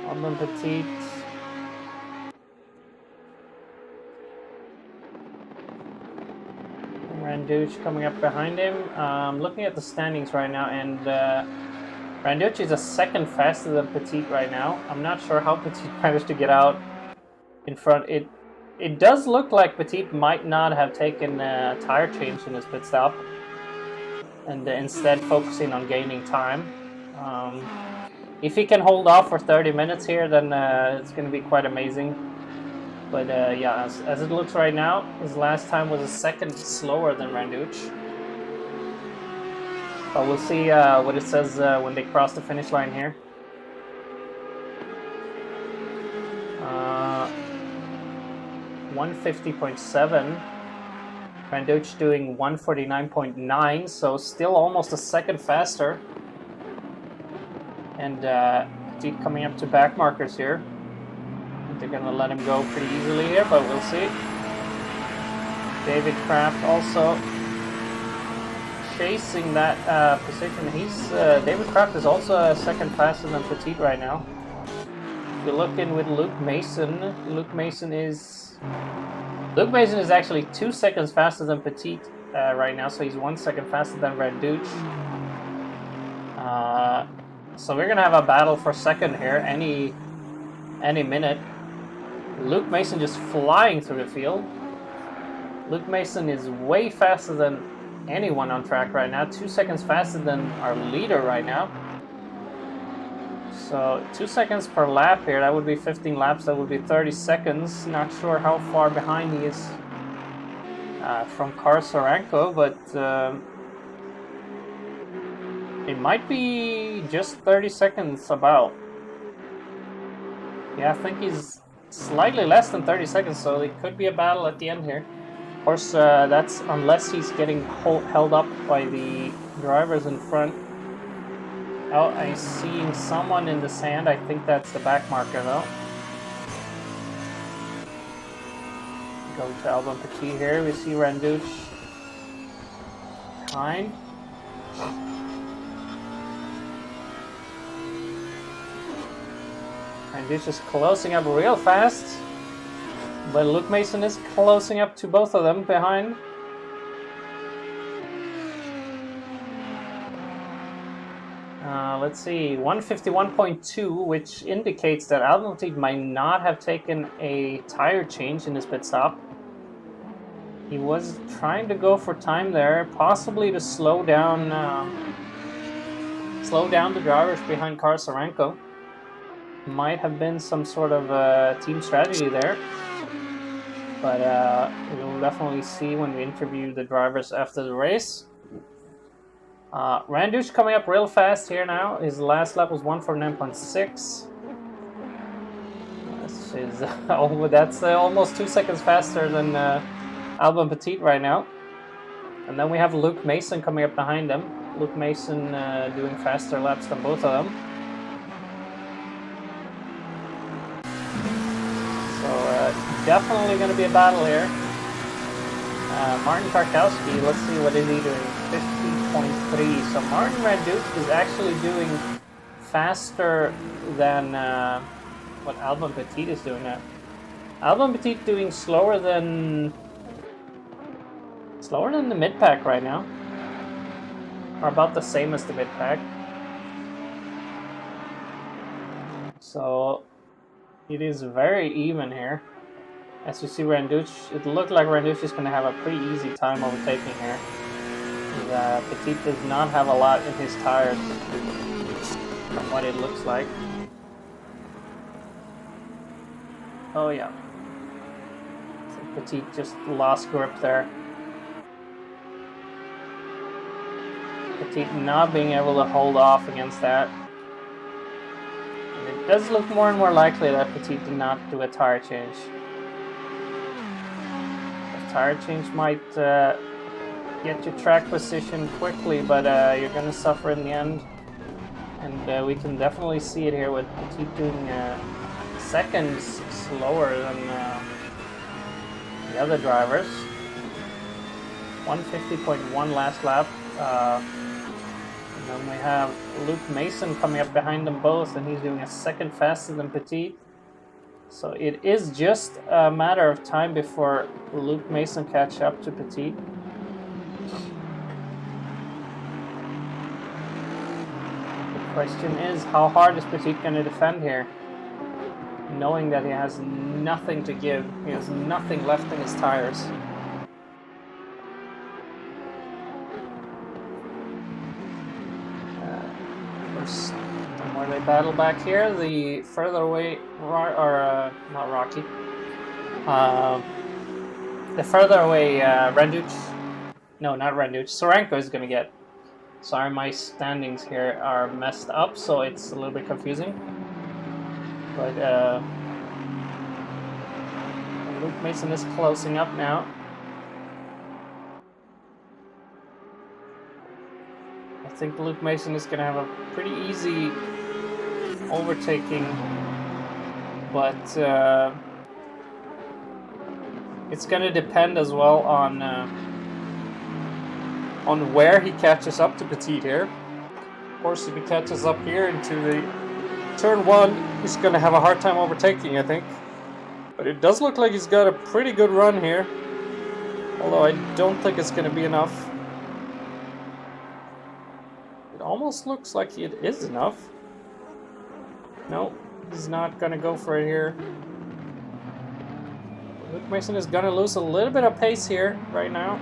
Albon Petit. Randuch coming up behind him. Looking at the standings right now, and Randuch is a second faster than Petit right now. I'm not sure how Petit managed to get out in front. It does look like Petit might not have taken a tire change in his pit stop, and instead focusing on gaining time. If he can hold off for 30 minutes here, then it's going to be quite amazing. But yeah, as it looks right now, his last time was a second slower than Randuch. But we'll see what it says when they cross the finish line here. 150.7. Randuch doing 149.9, so still almost a second faster. And Petit coming up to back markers here. They're going to let him go pretty easily here, but we'll see. David Kraft also chasing that position. David Kraft is also a second faster than Petit right now. If you look in with Luke Mason, Luke Mason is actually 2 seconds faster than Petit right now, so he's 1 second faster than Randuch. So we're gonna have a battle for second here any minute. Luke Mason just flying through the field. Luke Mason is way faster than anyone on track right now. 2 seconds faster than our leader right now. So 2 seconds per lap here. That would be 15 laps. That would be 30 seconds. Not sure how far behind he is from Karasarenko, but it might be just 30 seconds about. Yeah, I think he's slightly less than 30 seconds, so it could be a battle at the end here. Of course, that's unless he's getting held up by the drivers in front. Oh, I'm seeing someone in the sand. I think that's the back marker, though. Go to Albon Petit here. We see Randuch behind. Randuch is closing up real fast, but Luke Mason is closing up to both of them behind. let's see, 151.2, which indicates that Albon Petit might not have taken a tire change in his pit stop. He was trying to go for time there, possibly to slow down the drivers behind Sarenko. Might have been some sort of team strategy there, but we'll definitely see when we interview the drivers after the race. Randuch coming up real fast here now. His last lap was 149.6. That's almost 2 seconds faster than Albon Petit right now. And then we have Luke Mason coming up behind him. Luke Mason doing faster laps than both of them. So definitely going to be a battle here. Martin Tarkowski, let's see what is he doing. 50.3. So Martin Randuch is actually doing faster than what Albon Petit is doing now. Albon Petit doing slower than the mid-pack right now. Or about the same as the mid-pack. So it is very even here. As you see, Randuch, it looked like Randuch is going to have a pretty easy time overtaking here. Petit does not have a lot in his tires from what it looks like. Oh yeah. So Petit just lost grip there. Petit not being able to hold off against that. And it does look more and more likely that Petit did not do a tire change. A tire change might get your track position quickly, but you're going to suffer in the end. And we can definitely see it here with Petit doing seconds slower than the other drivers. 150.1 last lap. And then we have Luke Mason coming up behind them both, and he's doing a second faster than Petit. So it is just a matter of time before Luke Mason catch up to Petit. The question is, how hard is Petit going to defend here? Knowing that he has nothing to give. He has nothing left in his tires. And where they battle back here, the further away, not Rocky, the further away Randuch, no, not Randuch, Sarenko is going to get. Sorry, my standings here are messed up, so it's a little bit confusing. But Luke Mason is closing up now. I think Luke Mason is going to have a pretty easy overtaking, but it's going to depend as well on where he catches up to Petit here. Of course, if he catches up here into the turn one, he's going to have a hard time overtaking, I think. But it does look like he's got a pretty good run here, although I don't think it's going to be enough. It almost looks like it is enough. No, he's not going to go for it here. Luke Mason is going to lose a little bit of pace here right now.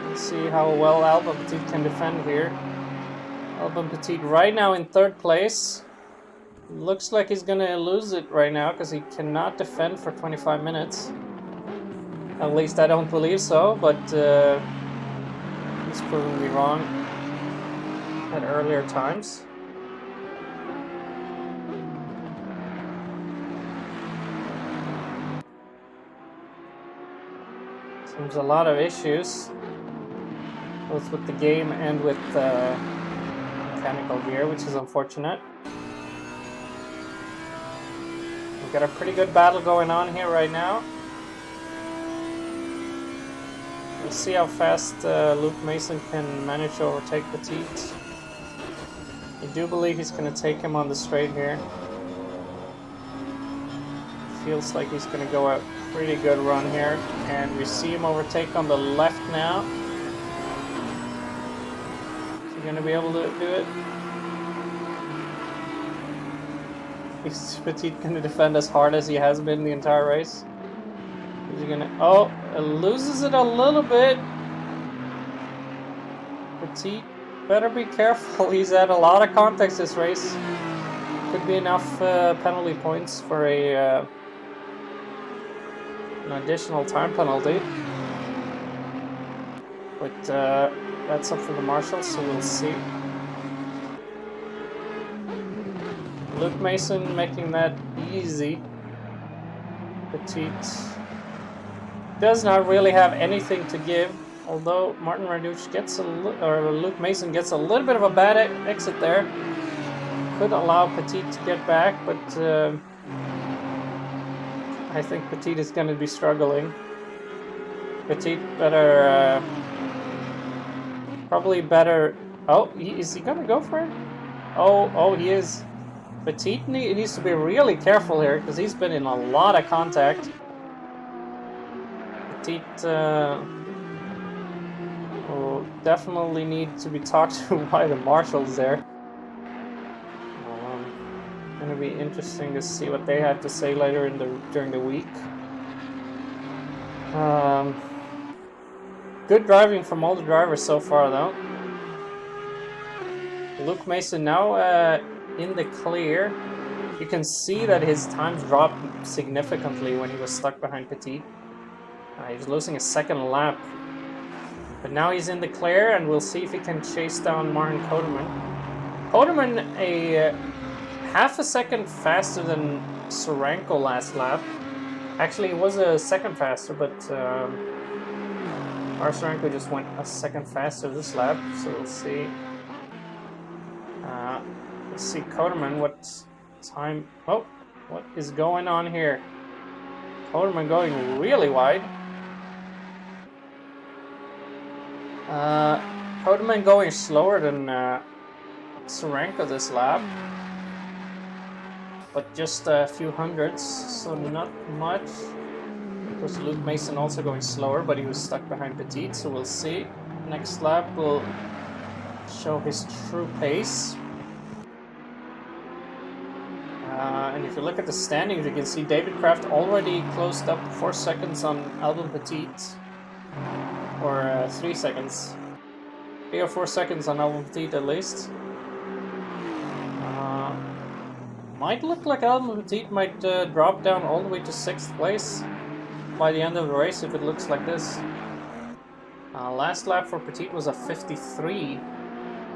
Let's see how well Albon Petit can defend here. Albon Petit right now in third place. Looks like he's going to lose it right now because he cannot defend for 25 minutes. At least I don't believe so, but he's proving me wrong at earlier times. Seems a lot of issues, both with the game and with mechanical gear, which is unfortunate. We've got a pretty good battle going on here right now. We'll see how fast Luke Mason can manage to overtake Petit. I do believe he's going to take him on the straight here. Feels like he's going to go out Pretty good run here, and we see him overtake on the left now. Is he gonna be able to do it? Is Petit gonna defend as hard as he has been the entire race? Is he gonna... Oh, it loses it a little bit. Petit, better be careful. He's had a lot of context this race. Could be enough penalty points for a an additional time penalty. But that's up for the marshals, so we'll see. Luke Mason making that easy. Petit does not really have anything to give, although Martin Raduch gets Luke Mason gets a little bit of a bad exit there. Could allow Petit to get back, but I think Petit is going to be struggling. Petit better, probably better. Oh, is he going to go for it? Oh, he is. Petit needs to be really careful here because he's been in a lot of contact. Petit will definitely need to be talked to by the marshals there. Going to be interesting to see what they have to say later during the week. Good driving from all the drivers so far, though. Luke Mason now in the clear. You can see that his times dropped significantly when he was stuck behind Petit. He was losing a second lap. But now he's in the clear, and we'll see if he can chase down Martin Koderman. Koderman, a half a second faster than Soranko last lap. Actually, he was a second faster, but our Soranko just went a second faster this lap, so we'll see. Let's see Koderman, what time... Oh, what is going on here? Koderman going really wide. Koderman going slower than Soranko this lap. But just a few hundreds, so not much. Of course, Luke Mason also going slower, but he was stuck behind Petit, so we'll see. Next lap will show his true pace. And if you look at the standings, you can see David Kraft already closed up 4 seconds on Albon Petit. Or 3 seconds. 3 or 4 seconds on Albon Petit at least. Might look like Albon Petit might drop down all the way to 6th place by the end of the race if it looks like this. Last lap for Petit was a 53,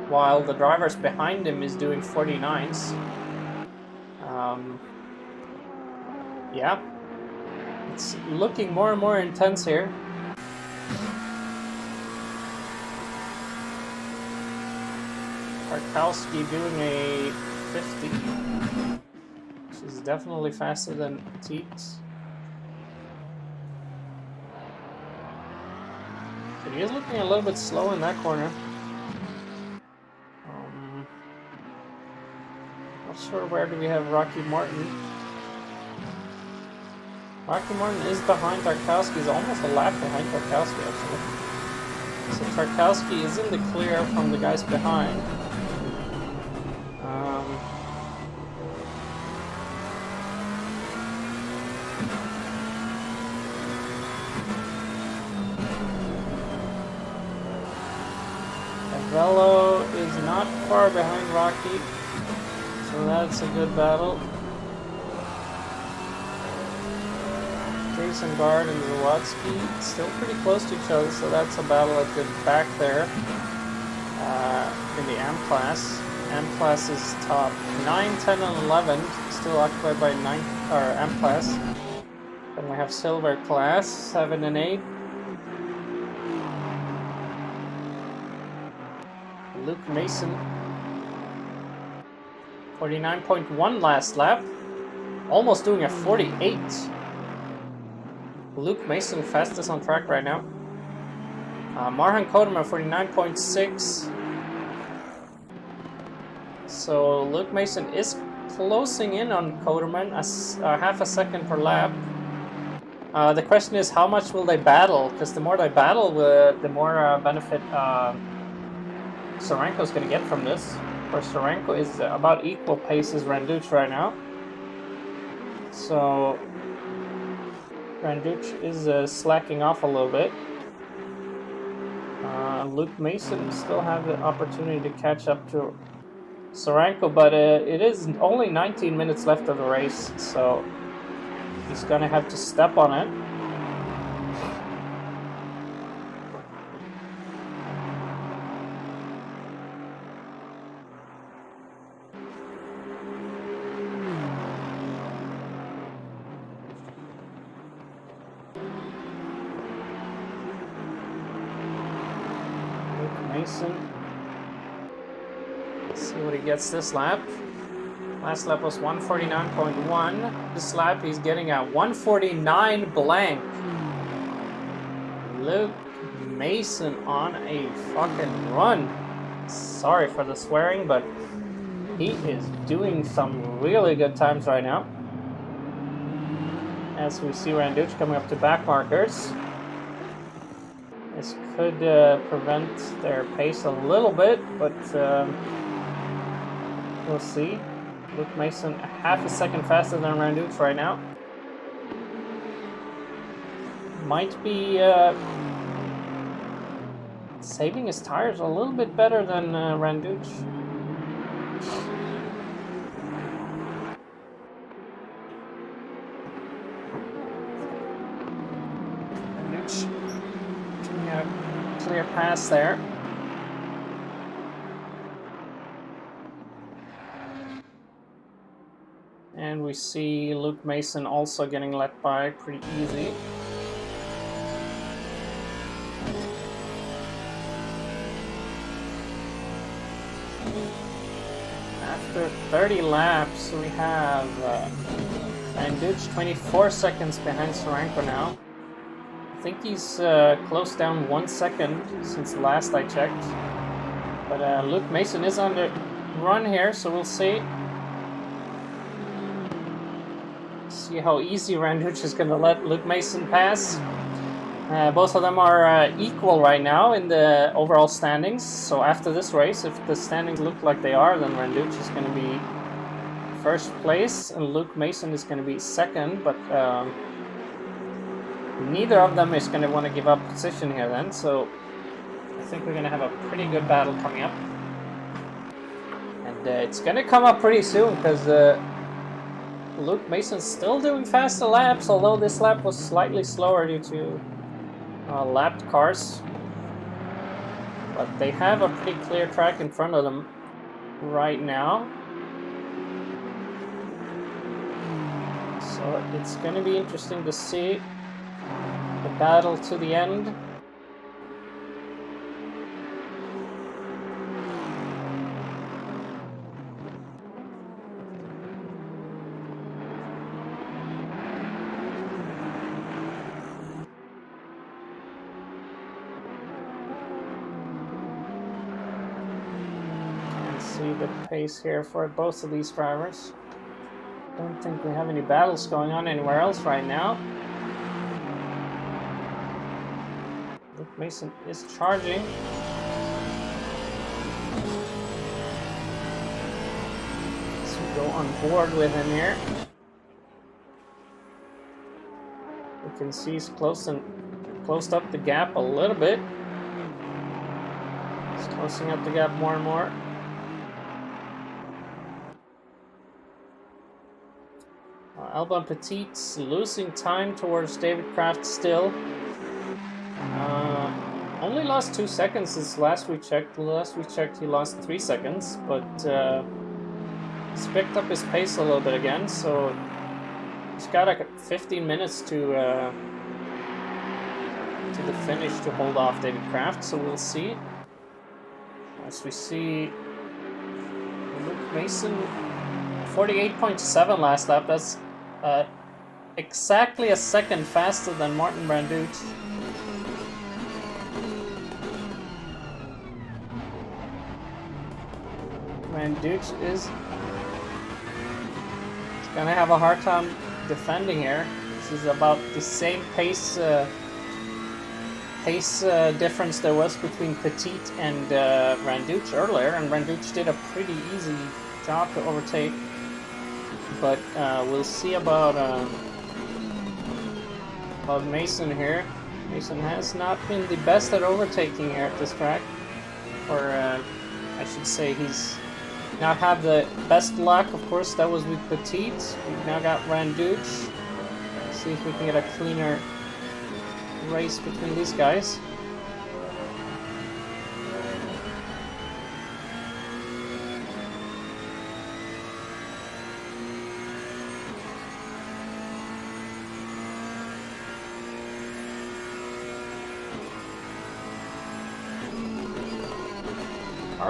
while the drivers behind him is doing 49s. Yeah, it's looking more and more intense here. Tarkowski doing a 50. She's definitely faster than Petit. But he is looking a little bit slow in that corner. Not sure where do we have Rocky Martin. Rocky Martin is behind Tarkowski. He's almost a lap behind Tarkowski actually. So Tarkowski is in the clear from the guys behind. Velo is not far behind Rocky, so that's a good battle. Jason Guard and Zawadzki still pretty close to each other, so that's a battle at the back there in the AM class. AM class is top 9, 10, and 11, still occupied by AM class. Then we have silver class 7 and 8. Luke Mason, 49.1 last lap, almost doing a 48. Luke Mason fastest on track right now. Marhan Koderman 49.6. So Luke Mason is closing in on Koderman as half a second per lap. The question is, how much will they battle? Because the more they battle, the more benefit Sorenko's going to get from this. Of course, Sorenko is about equal pace as Randuch right now. So Randuch is slacking off a little bit. Luke Mason still have the opportunity to catch up to Sorenko, but it is only 19 minutes left of the race, so he's gonna have to step on it. Mason. Let's see what he gets this lap. Last lap was 149.1. This lap he's getting a 149 blank. Luke Mason on a fucking run. Sorry for the swearing, but he is doing some really good times right now. As we see Randuch coming up to back markers. This could prevent their pace a little bit, but we'll see. Luke Mason half a second faster than Randuch right now. Might be saving his tires a little bit better than Randuch. Clear pass there. And we see Luke Mason also getting let by pretty easy. After 30 laps, we have Randuch 24 seconds behind Sorenko now. I think he's close down 1 second since last I checked. But Luke Mason is on the run here, so we'll see. See how easy Randuch is going to let Luke Mason pass. Both of them are equal right now in the overall standings. So after this race, if the standings look like they are, then Randuch is going to be first place and Luke Mason is going to be second. But neither of them is going to want to give up position here then, so I think we're going to have a pretty good battle coming up. And it's going to come up pretty soon, because Luke Mason's still doing faster laps, although this lap was slightly slower due to lapped cars. But they have a pretty clear track in front of them right now. So it's going to be interesting to see the battle to the end. Can't see the pace here for both of these drivers. Don't think we have any battles going on anywhere else right now. Luke Mason is charging. Let's go on board with him here. We can see he's closed up the gap a little bit. He's closing up the gap more and more. Alban Petit's losing time towards David Kraft still. Only lost 2 seconds since last we checked. Last we checked he lost 3 seconds, but he's picked up his pace a little bit again, so he's got like 15 minutes to the finish to hold off David Kraft, so we'll see. As we see Luke Mason 48.7 last lap. That's exactly a second faster than Martin Randuch. Randuch is gonna have a hard time defending here. is about the same pace difference there was between Petit and Randuch earlier, and Randuch did a pretty easy job to overtake. But we'll see about Mason here. Mason has not been the best at overtaking here at this track, or I should say he's not had the best luck. Of course, that was with Petit. We've now got Randuch. See if we can get a cleaner race between these guys.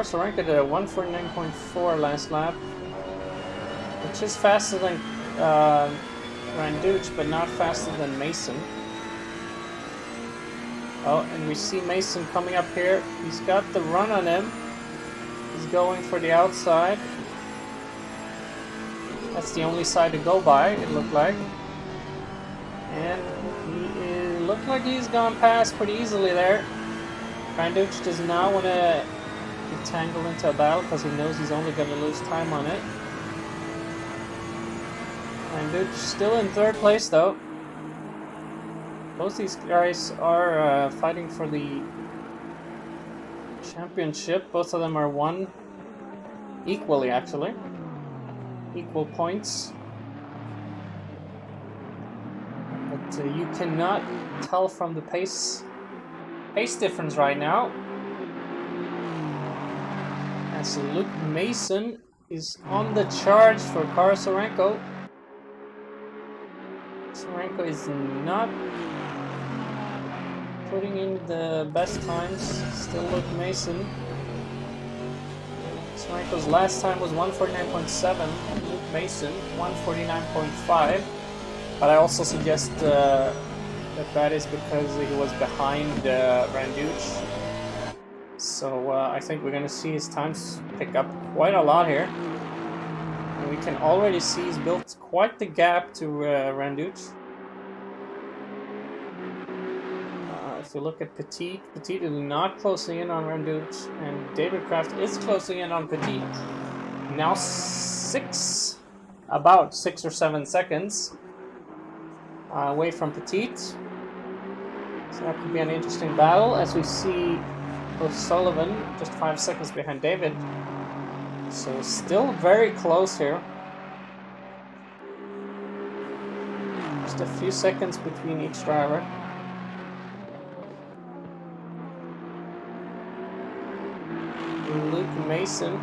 Sorenka did a 149.4 last lap, which is faster than Randuch, but not faster than Mason. Oh, and we see Mason coming up here. He's got the run on him. He's going for the outside. That's the only side to go by, it looked like. And it looked like he's gone past pretty easily there. Randuch does not want to tangled into a battle because he knows he's only going to lose time on it. Randuch still in third place though. Both these guys are fighting for the championship. Both of them are won equally, actually. Equal points. But you cannot tell from the pace difference right now. So Luke Mason is on the charge for Kara Sorenko. Sorenko is not putting in the best times. Still Luke Mason. Sorenko's last time was 149.7. Luke Mason 149.5. But I also suggest that is because he was behind Randuch. So I think we're going to see his times pick up quite a lot here. And we can already see he's built quite the gap to Randuch. If you look at Petit is not closing in on Randuch, and David Kraft is closing in on Petit. Now about 6 or 7 seconds away from Petit. So that could be an interesting battle as we see O'Sullivan just 5 seconds behind David, so still very close here. Just a few seconds between each driver. Luke Mason.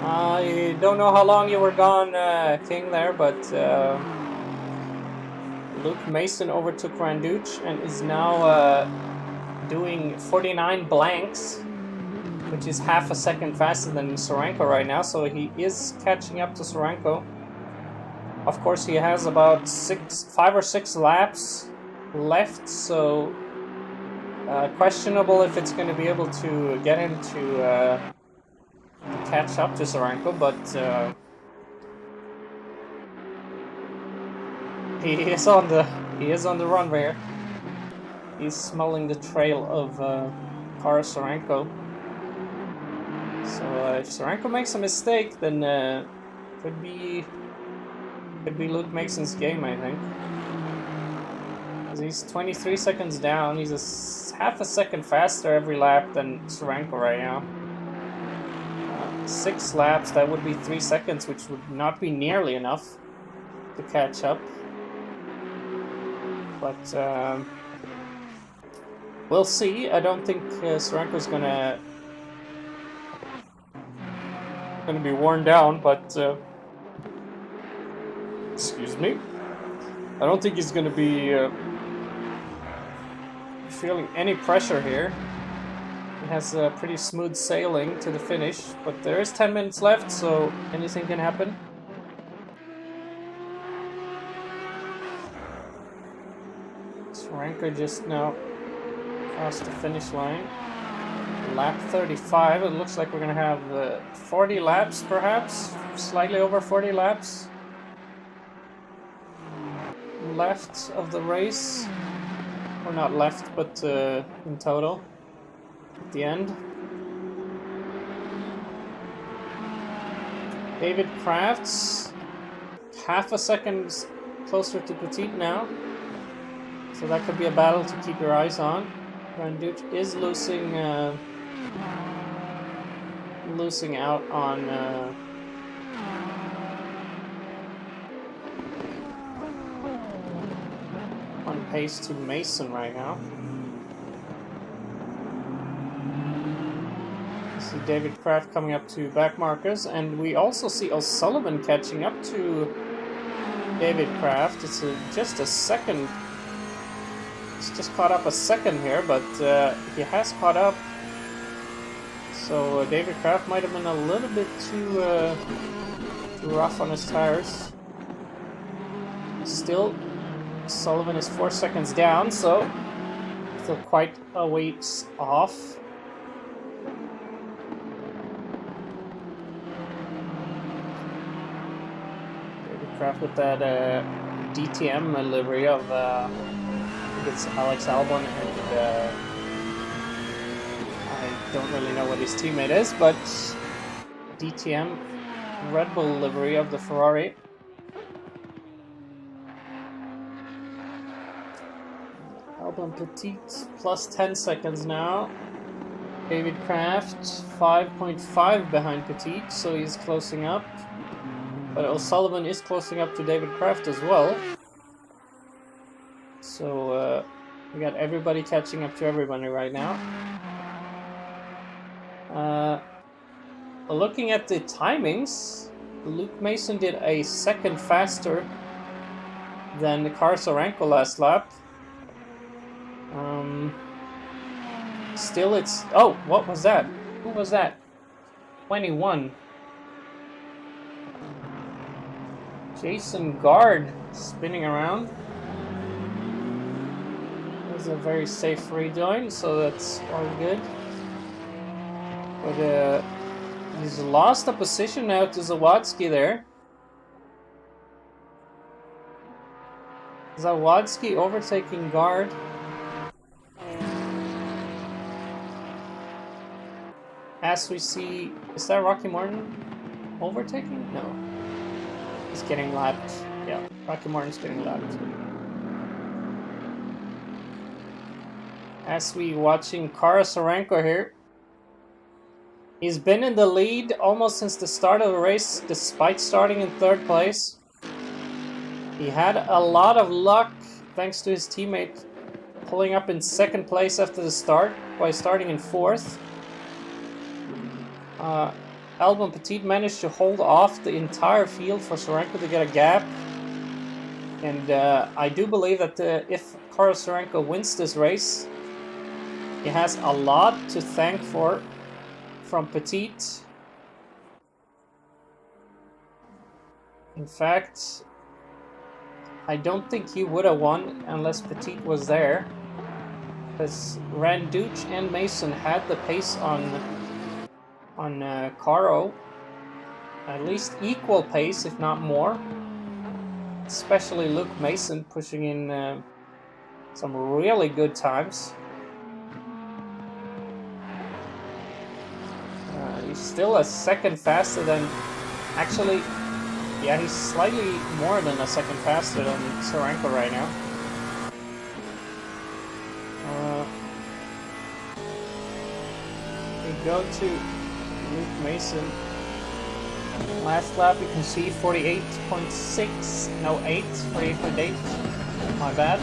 I don't know how long you were gone, King, there, but Luke Mason overtook Randuch and is now doing 49 blanks, which is half a second faster than Sorenko right now, so he is catching up to Sorenko. Of course, he has about 5 or 6 laps left, so questionable if it's going to be able to get him to catch up to Sorenko, but he is on the run there. He's smelling the trail of Kara Sorenko. So if Sorenko makes a mistake, then could be Luke Mason's game, I think. He's 23 seconds down. He's half a second faster every lap than Sorenko right now. 6 laps, that would be 3 seconds, which would not be nearly enough to catch up. But we'll see. I don't think Sorenko's gonna be worn down, but excuse me. I don't think he's gonna be feeling any pressure here. He has pretty smooth sailing to the finish, but there is 10 minutes left, so anything can happen. Sorenko just now crossed the finish line. lap 35. It looks like we're going to have 40 laps, perhaps, slightly over 40 laps left of the race, or not left, but in total at the end. David Crafts, half a second closer to Petit now, so that could be a battle to keep your eyes on. Randuch is losing out on pace to Mason right now. See David Kraft coming up to back markers, and we also see O'Sullivan catching up to David Kraft. It's just a second. He's just caught up a second here, but he has caught up. So David Kraft might have been a little bit too rough on his tires. Still, Sullivan is 4 seconds down, so still quite a ways off. David Kraft with that DTM livery of I think it's Alex Albon, and I don't really know what his teammate is, but DTM Red Bull livery of the Ferrari. Albon Petit plus 10 seconds now. David Kraft 5.5 behind Petit, so he's closing up. But O'Sullivan is closing up to David Kraft as well. So we got everybody catching up to everybody right now. Looking at the timings, Luke Mason did a second faster than Carlos Sainz last lap. Still it's... Oh, what was that? Who was that? 21. Jason Gard spinning around. That was a very safe rejoin, so that's all good. But he's lost a position now to Zawadzki there. Zawadzki overtaking Gard. As we see, is that Rocky Martin overtaking? No. He's getting lapped. Yeah, Rocky Martin's getting lapped. As we watching Kara Sorenko here. He's been in the lead almost since the start of the race, despite starting in third place. He had a lot of luck thanks to his teammate pulling up in second place after the start by starting in fourth. Albon Petit managed to hold off the entire field for Sorenko to get a gap. And I do believe that if Carlos Sorenko wins this race, he has a lot to thank from Petit. In fact, I don't think he would have won unless Petit was there. Because Randuch and Mason had the pace on Caro, at least equal pace, if not more. Especially Luke Mason pushing in some really good times. He's still a second faster than, actually, yeah, he's slightly more than a second faster than Sorenko right now. We go to Luke Mason. Last lap you can see 48.6, no 8, 48.8, my bad.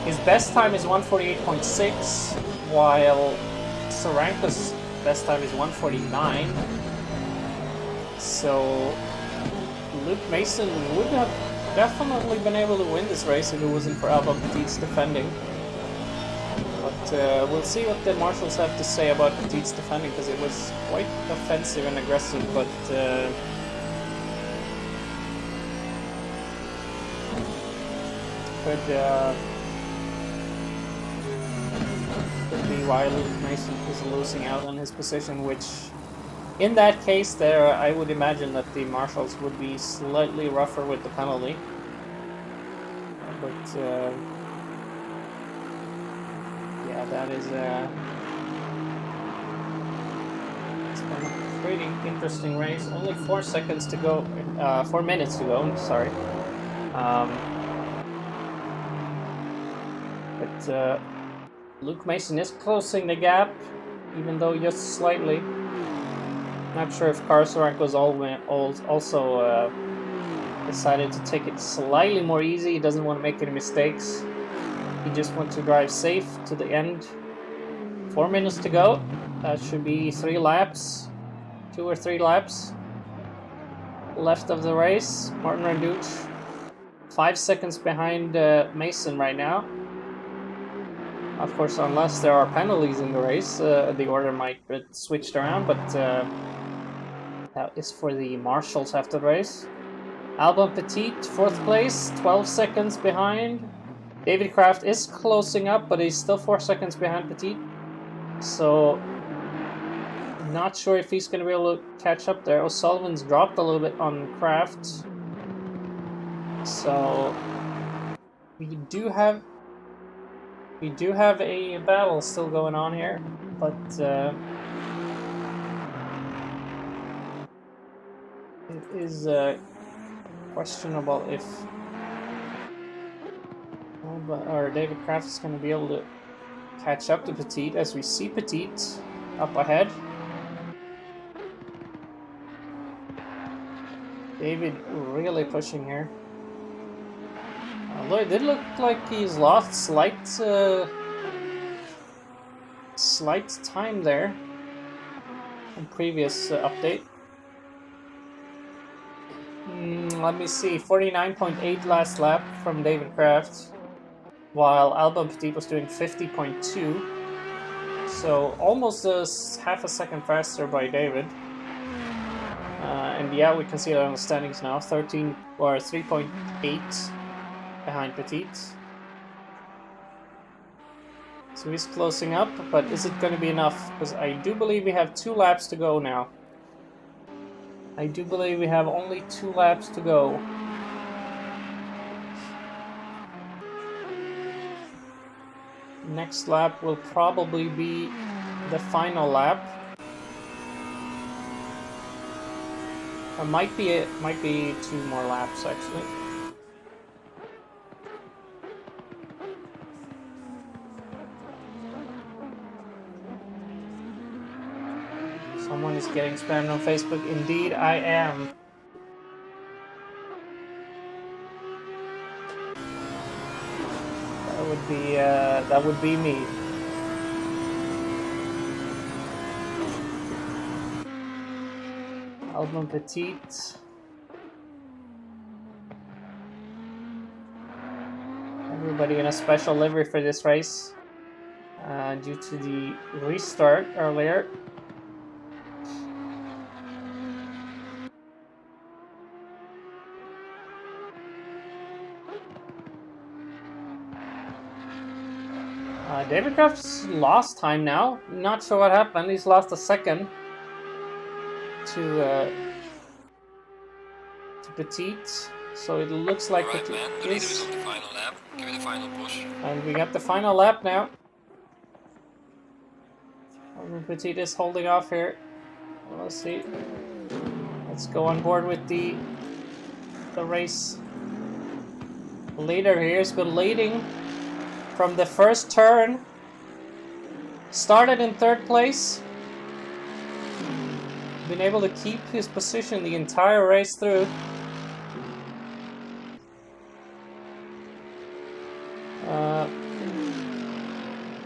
His best time is 148.6, while Sorenko's best time is 149. So Luke Mason would have definitely been able to win this race if it wasn't for Albon Petit's defending. But we'll see what the marshals have to say about Petit's defending, because it was quite offensive and aggressive, but be why Luke Mason is losing out on his position, which in that case there I would imagine that the marshals would be slightly rougher with the penalty. But yeah, that is it's been a pretty interesting race. Only 4 seconds to go, 4 minutes to go, sorry. But Luke Mason is closing the gap, even though just slightly. Not sure if Karsorenko's also decided to take it slightly more easy. He doesn't want to make any mistakes. He just wants to drive safe to the end. 4 minutes to go. That should be 3 laps. 2 or 3 laps left of the race. Martin Randuch 5 seconds behind Mason right now. Of course, unless there are penalties in the race, the order might get switched around, but that is for the marshals after the race. Albon Petit, 4th place, 12 seconds behind. David Kraft is closing up, but he's still 4 seconds behind Petit. So, not sure if he's going to be able to catch up there. O'Sullivan's dropped a little bit on Kraft. So, we do have a battle still going on here, but it is questionable if David Kraft is going to be able to catch up to Petit, as we see Petit up ahead. David really pushing here. Although it did look like he's lost slight time there in previous update. Let me see, 49.8 last lap from David Kraft, while Albon Petit was doing 50.2. So almost half a second faster by David. And yeah, we can see it on the standings now, 3.8 behind Petit. So he's closing up, but is it going to be enough? Because I do believe we have 2 laps to go now. I do believe we have only 2 laps to go. Next lap will probably be the final lap. It might be 2 more laps actually. Someone is getting spammed on Facebook. Indeed, I am. That would be me. Albon Petit. Everybody in a special livery for this race due to the restart earlier. David Kraft's lost time now. Not sure what happened. He's lost a second to Petit. So it looks like Alright, Petit man. The leader is on the final lap. Give me the final push. And we got the final lap now. Petit is holding off here. Let's see. Let's go on board with the race leader here. He's been leading from the first turn. Started in 3rd place. Been able to keep his position the entire race through.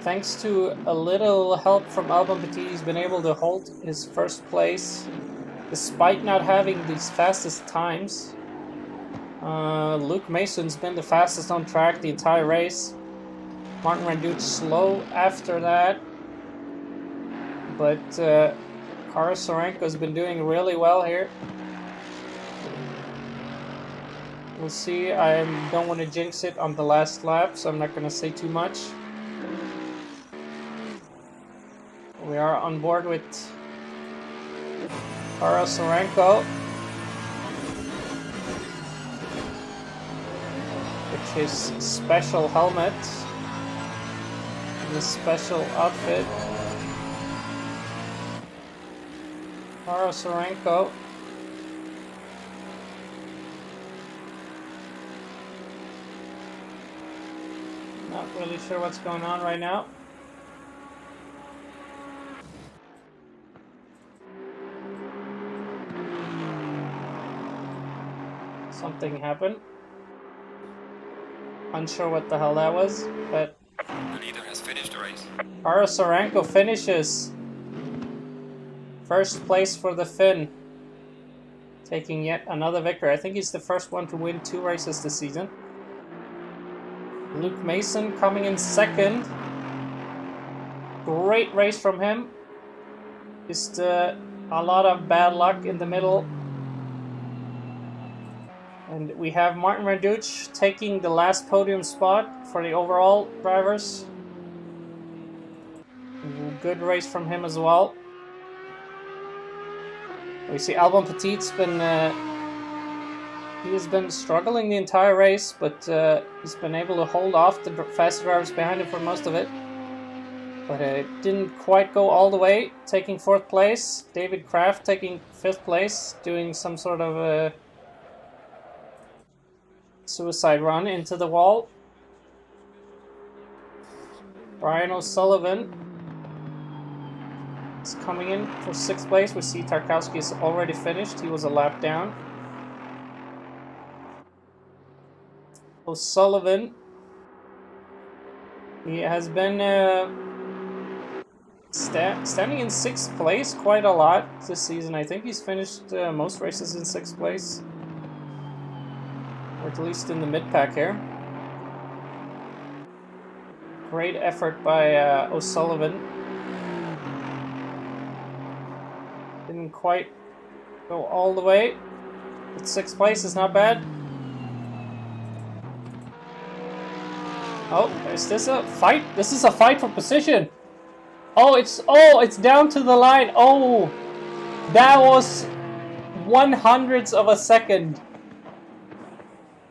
Thanks to a little help from Albon Petit, he's been able to hold his 1st place despite not having these fastest times. Luke Mason's been the fastest on track the entire race. Martin Randuch slow after that. But Karsorenko's been doing really well here. We'll see. I don't want to jinx it on the last lap, so I'm not going to say too much. We are on board with Sarenko, which is special helmet and a special outfit. Sarenko. Not really sure what's going on right now. Something happened. Unsure what the hell that was, but The leader has finished the race. Sarenko finishes. First place for the Finn. Taking yet another victory. I think he's the first one to win 2 races this season. Luke Mason coming in second. Great race from him. Just a lot of bad luck in the middle. And we have Martin Raduc taking the last podium spot for the overall drivers. Good race from him as well. We see Albon Petit's been he has been struggling the entire race, but he's been able to hold off the faster drivers behind him for most of it. But it didn't quite go all the way, taking 4th place. David Kraft taking 5th place, doing some sort of a suicide run into the wall. Brian O'Sullivan is coming in for 6th place. We see Tarkowski is already finished. He was a lap down. O'Sullivan, he has been standing in 6th place quite a lot this season. I think he's finished most races in 6th place, or at least in the mid-pack here. Great effort by O'Sullivan. Didn't quite go all the way, but 6th place is not bad. Oh, is this a fight? This is a fight for position. Oh, it's down to the line. Oh, that was 1/100th of a second.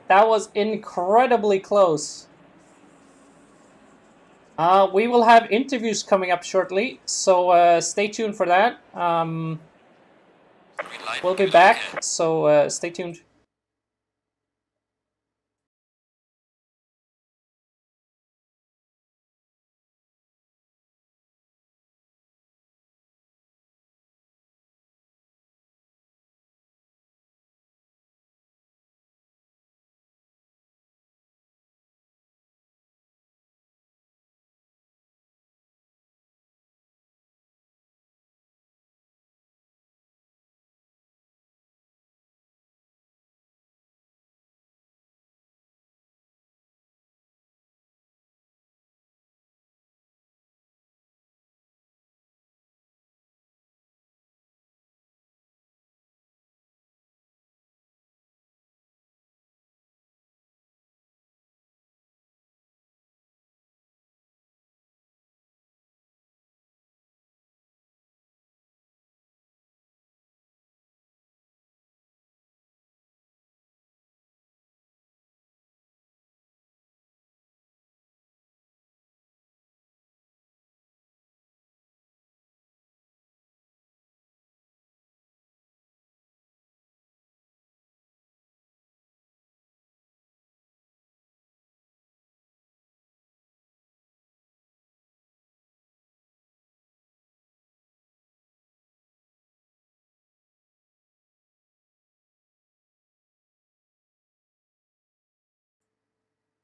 That was incredibly close. We will have interviews coming up shortly, so stay tuned for that. We'll be back, so stay tuned.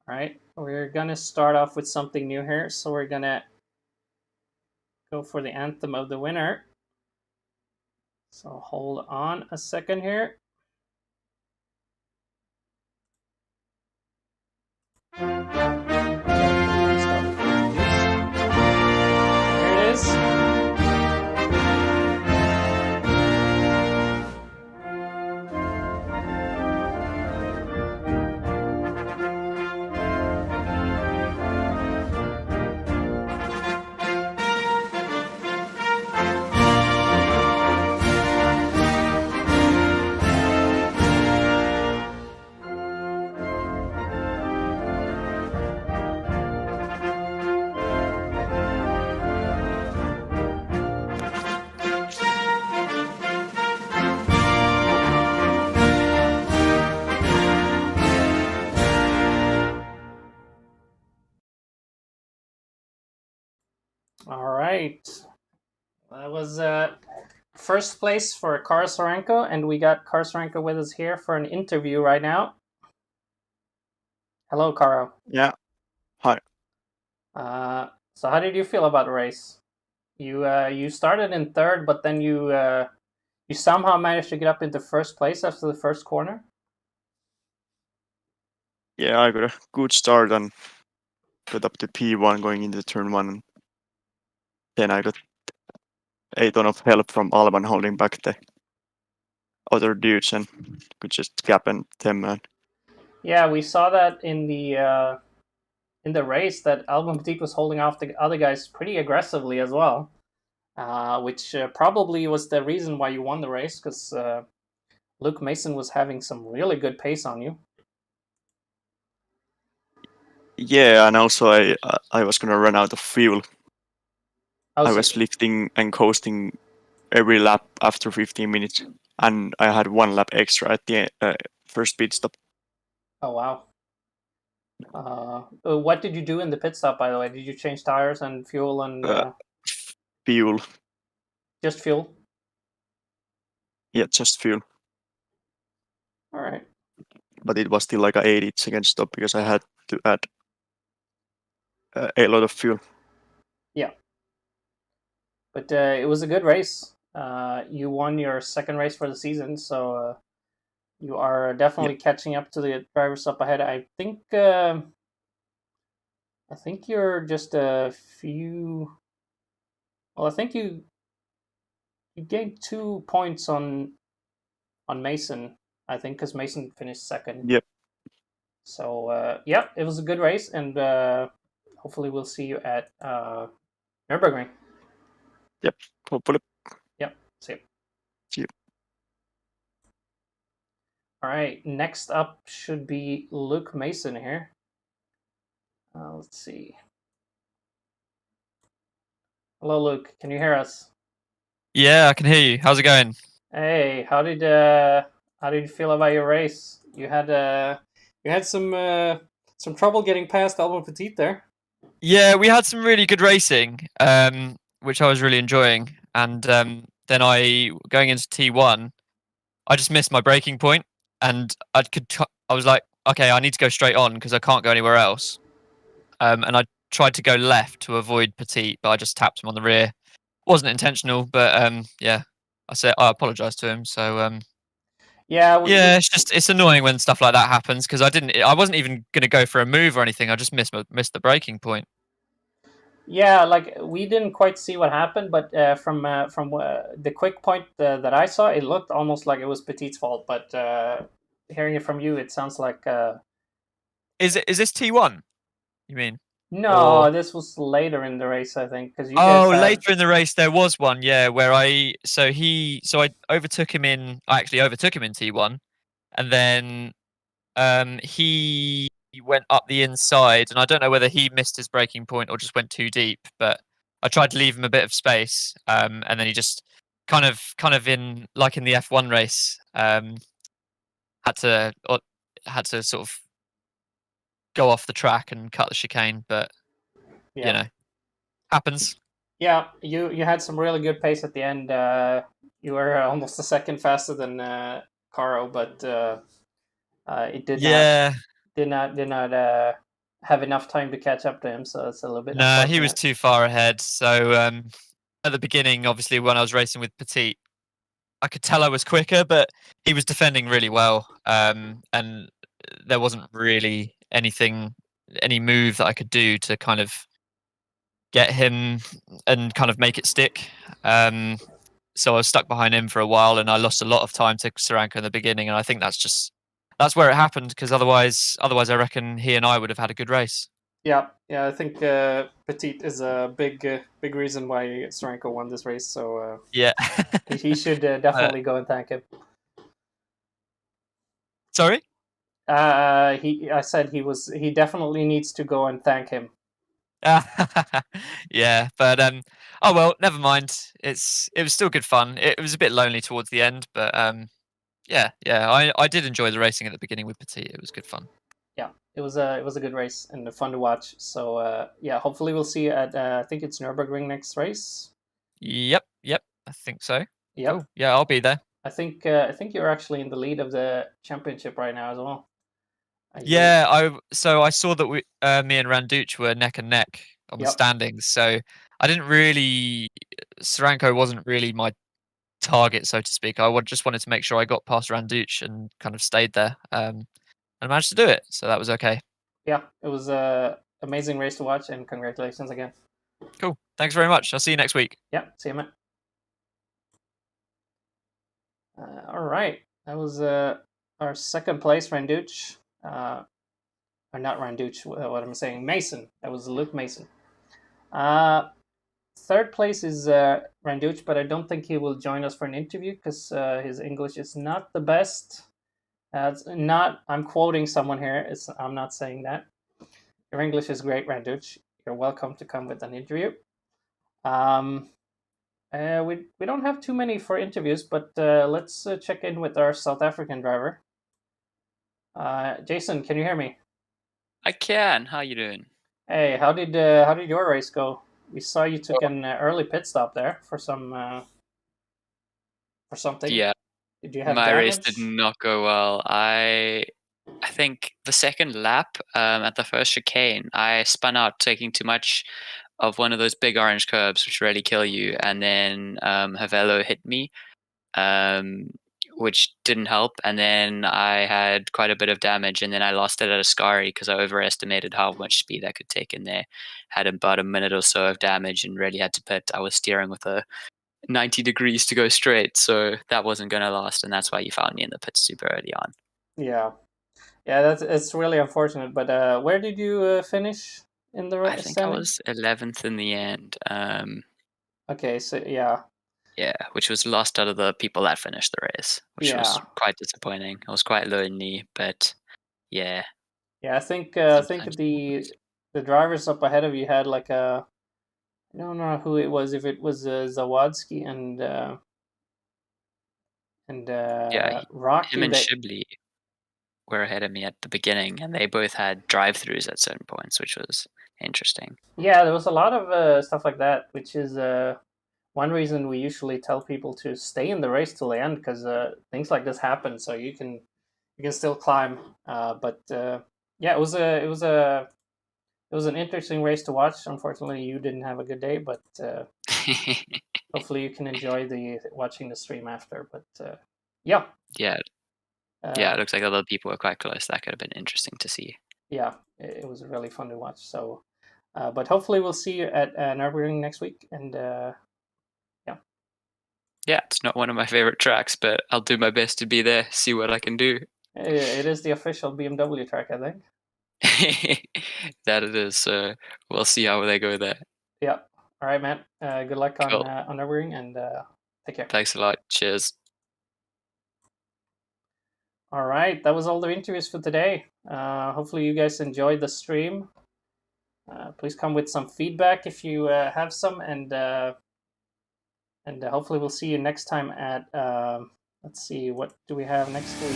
Alright, we're gonna start off with something new here, so we're gonna go for the anthem of the winner. So hold on a second here. Here it is. All right. That was first place for Kara Sorenko, and we got Kara Sorenko with us here for an interview right now. Hello, Kara. Yeah. Hi. So how did you feel about the race? You started in third, but then you somehow managed to get up into first place after the first corner. Yeah, I got a good start and got up to P1 going into turn one. And then I got a ton of help from Alban holding back the other dudes and could just gap and them. And Yeah, we saw that in the race that Albon Petit was holding off the other guys pretty aggressively as well, which probably was the reason why you won the race because Luke Mason was having some really good pace on you. yeah, and also I was gonna run out of fuel. I was lifting and coasting every lap after 15 minutes, and I had 1 lap extra at the first pit stop. Oh wow! What did you do in the pit stop, by the way? Did you change tires and fuel and Fuel. just fuel? Yeah, just fuel. All right. But it was still like a 80-second stop because I had to add a lot of fuel. Yeah. But it was a good race. You won your second race for the season, so you are definitely catching up to the drivers up ahead. I think you're just a few. Well, I think you gained 2 points on Mason. I think because Mason finished second. Yep. So yeah, it was a good race, and hopefully we'll see you at Nürburgring. Yep. Hopefully. Yep. See you. See you. All right. Next up should be Luke Mason here. Let's see. Hello, Luke. Can you hear us? Yeah, I can hear you. How's it going? Hey, how did you feel about your race? You had some trouble getting past Albon Petit there. Yeah, we had some really good racing, which I was really enjoying. And then going into T1, I just missed my braking point, and I was like, okay, I need to go straight on because I can't go anywhere else. And I tried to go left to avoid Petit, but I just tapped him on the rear. Wasn't intentional, but yeah, I apologized to him. So Yeah, yeah, it's annoying when stuff like that happens because I wasn't even going to go for a move or anything. I just missed the breaking point. Yeah, like we didn't quite see what happened, but from the quick point that I saw, it looked almost like it was Petit's fault. But hearing it from you, it sounds like Is this T1? You mean? no, this was later in the race, I think, because you guys Oh, had later in the race there was one, yeah, where I overtook him in. I actually overtook him in T1, and then he went up the inside, and I don't know whether he missed his braking point or just went too deep. But I tried to leave him a bit of space, and then he just kind of in like in the F1 race, had to sort of go off the track and cut the chicane. But yeah. you know, happens. Yeah, you had some really good pace at the end. You were almost a second faster than Caro, but it did not have enough time to catch up to him. So it's a little bit No, unfortunate. he was too far ahead. So at the beginning, obviously, when I was racing with Petit, I could tell I was quicker, but he was defending really well, and there wasn't really any move that I could do to kind of get him and kind of make it stick. So I was stuck behind him for a while, and I lost a lot of time to Soranka in the beginning, and I think that's where it happened because otherwise, I reckon he and I would have had a good race. Yeah, I think Petit is a big reason why Sorenko won this race. So yeah, he should definitely go and thank him. Sorry. I said he definitely needs to go and thank him. Yeah, but oh well, never mind. It was still good fun. It was a bit lonely towards the end, but yeah, I did enjoy the racing at the beginning with Petit. It was good fun. Yeah, it was a good race and fun to watch. So yeah, hopefully we'll see you at I think it's Nürburgring next race. Yep, I think so. Yep. Cool. Yeah, I'll be there. I think you're actually in the lead of the championship right now as well. Yeah, I saw that me and Randuch were neck and neck on the Yep. standings. So I didn't really Saranko wasn't really my target, so to speak. I just wanted to make sure I got past Randuch and kind of stayed there. And I managed to do it, so that was okay. Yeah, it was a amazing race to watch, and congratulations again. Cool. Thanks very much. I'll see you next week. Yeah, see you, man. All right, that was our second place, Randuch. Or not Randuch, what I'm saying, Mason. That was Luke Mason. Third place is Randuch, but I don't think he will join us for an interview because his English is not the best. It's not. I'm quoting someone here. I'm not saying that. Your English is great, Randuch. You're welcome to come with an interview. We don't have too many for interviews, but let's check in with our South African driver. Jason, can you hear me? I can. How you doing? Hey, how did your race go? We saw you took an early pit stop there for some for something. Yeah, Did you have my damage? race did not go well. I think the second lap at the first chicane, I spun out taking too much of one of those big orange curbs, which really kill you, and then Havelo hit me, which didn't help. And then I had quite a bit of damage, and then I lost it at Ascari because I overestimated how much speed I could take in there. Had about a minute or so of damage and really had to pit. I was steering with a 90 degrees to go straight, so that wasn't going to last, and that's why you found me in the pit super early on. Yeah, it's really unfortunate. But where did you finish in the race? I think I was 11th in the end. Okay, so yeah. Yeah, which was lost out of the people that finished the race, which was quite disappointing. I was quite lonely, but yeah. Yeah, I think the drivers up ahead of you had like I don't know who it was, if it was Zawadzki and Rocky. Him and Shibley were ahead of me at the beginning, and they both had drive-throughs at certain points, which was interesting. Yeah, there was a lot of stuff like that, which is one reason we usually tell people to stay in the race till the end, because things like this happen, so you can still climb. But yeah, it was an interesting race to watch. Unfortunately, you didn't have a good day, but hopefully you can enjoy watching the stream after. But yeah. Yeah. It looks like other people were quite close. That could have been interesting to see. Yeah, it was really fun to watch. So, but hopefully we'll see you at Nürburgring next week. And yeah, it's not one of my favorite tracks, but I'll do my best to be there, see what I can do. It is the official BMW track, I think. That it is. So we'll see how they go there. Yeah. All right, man. Good luck on Nürburgring, and take care. Thanks a lot. Cheers. All right, that was all the interviews for today. Hopefully you guys enjoyed the stream. Please come with some feedback if you have some, and hopefully we'll see you next time at, let's see, what do we have next week?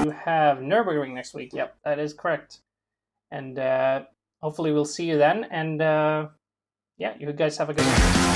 You have Nürburgring next week. Yep, that is correct. And hopefully we'll see you then. And yeah, you guys have a good one.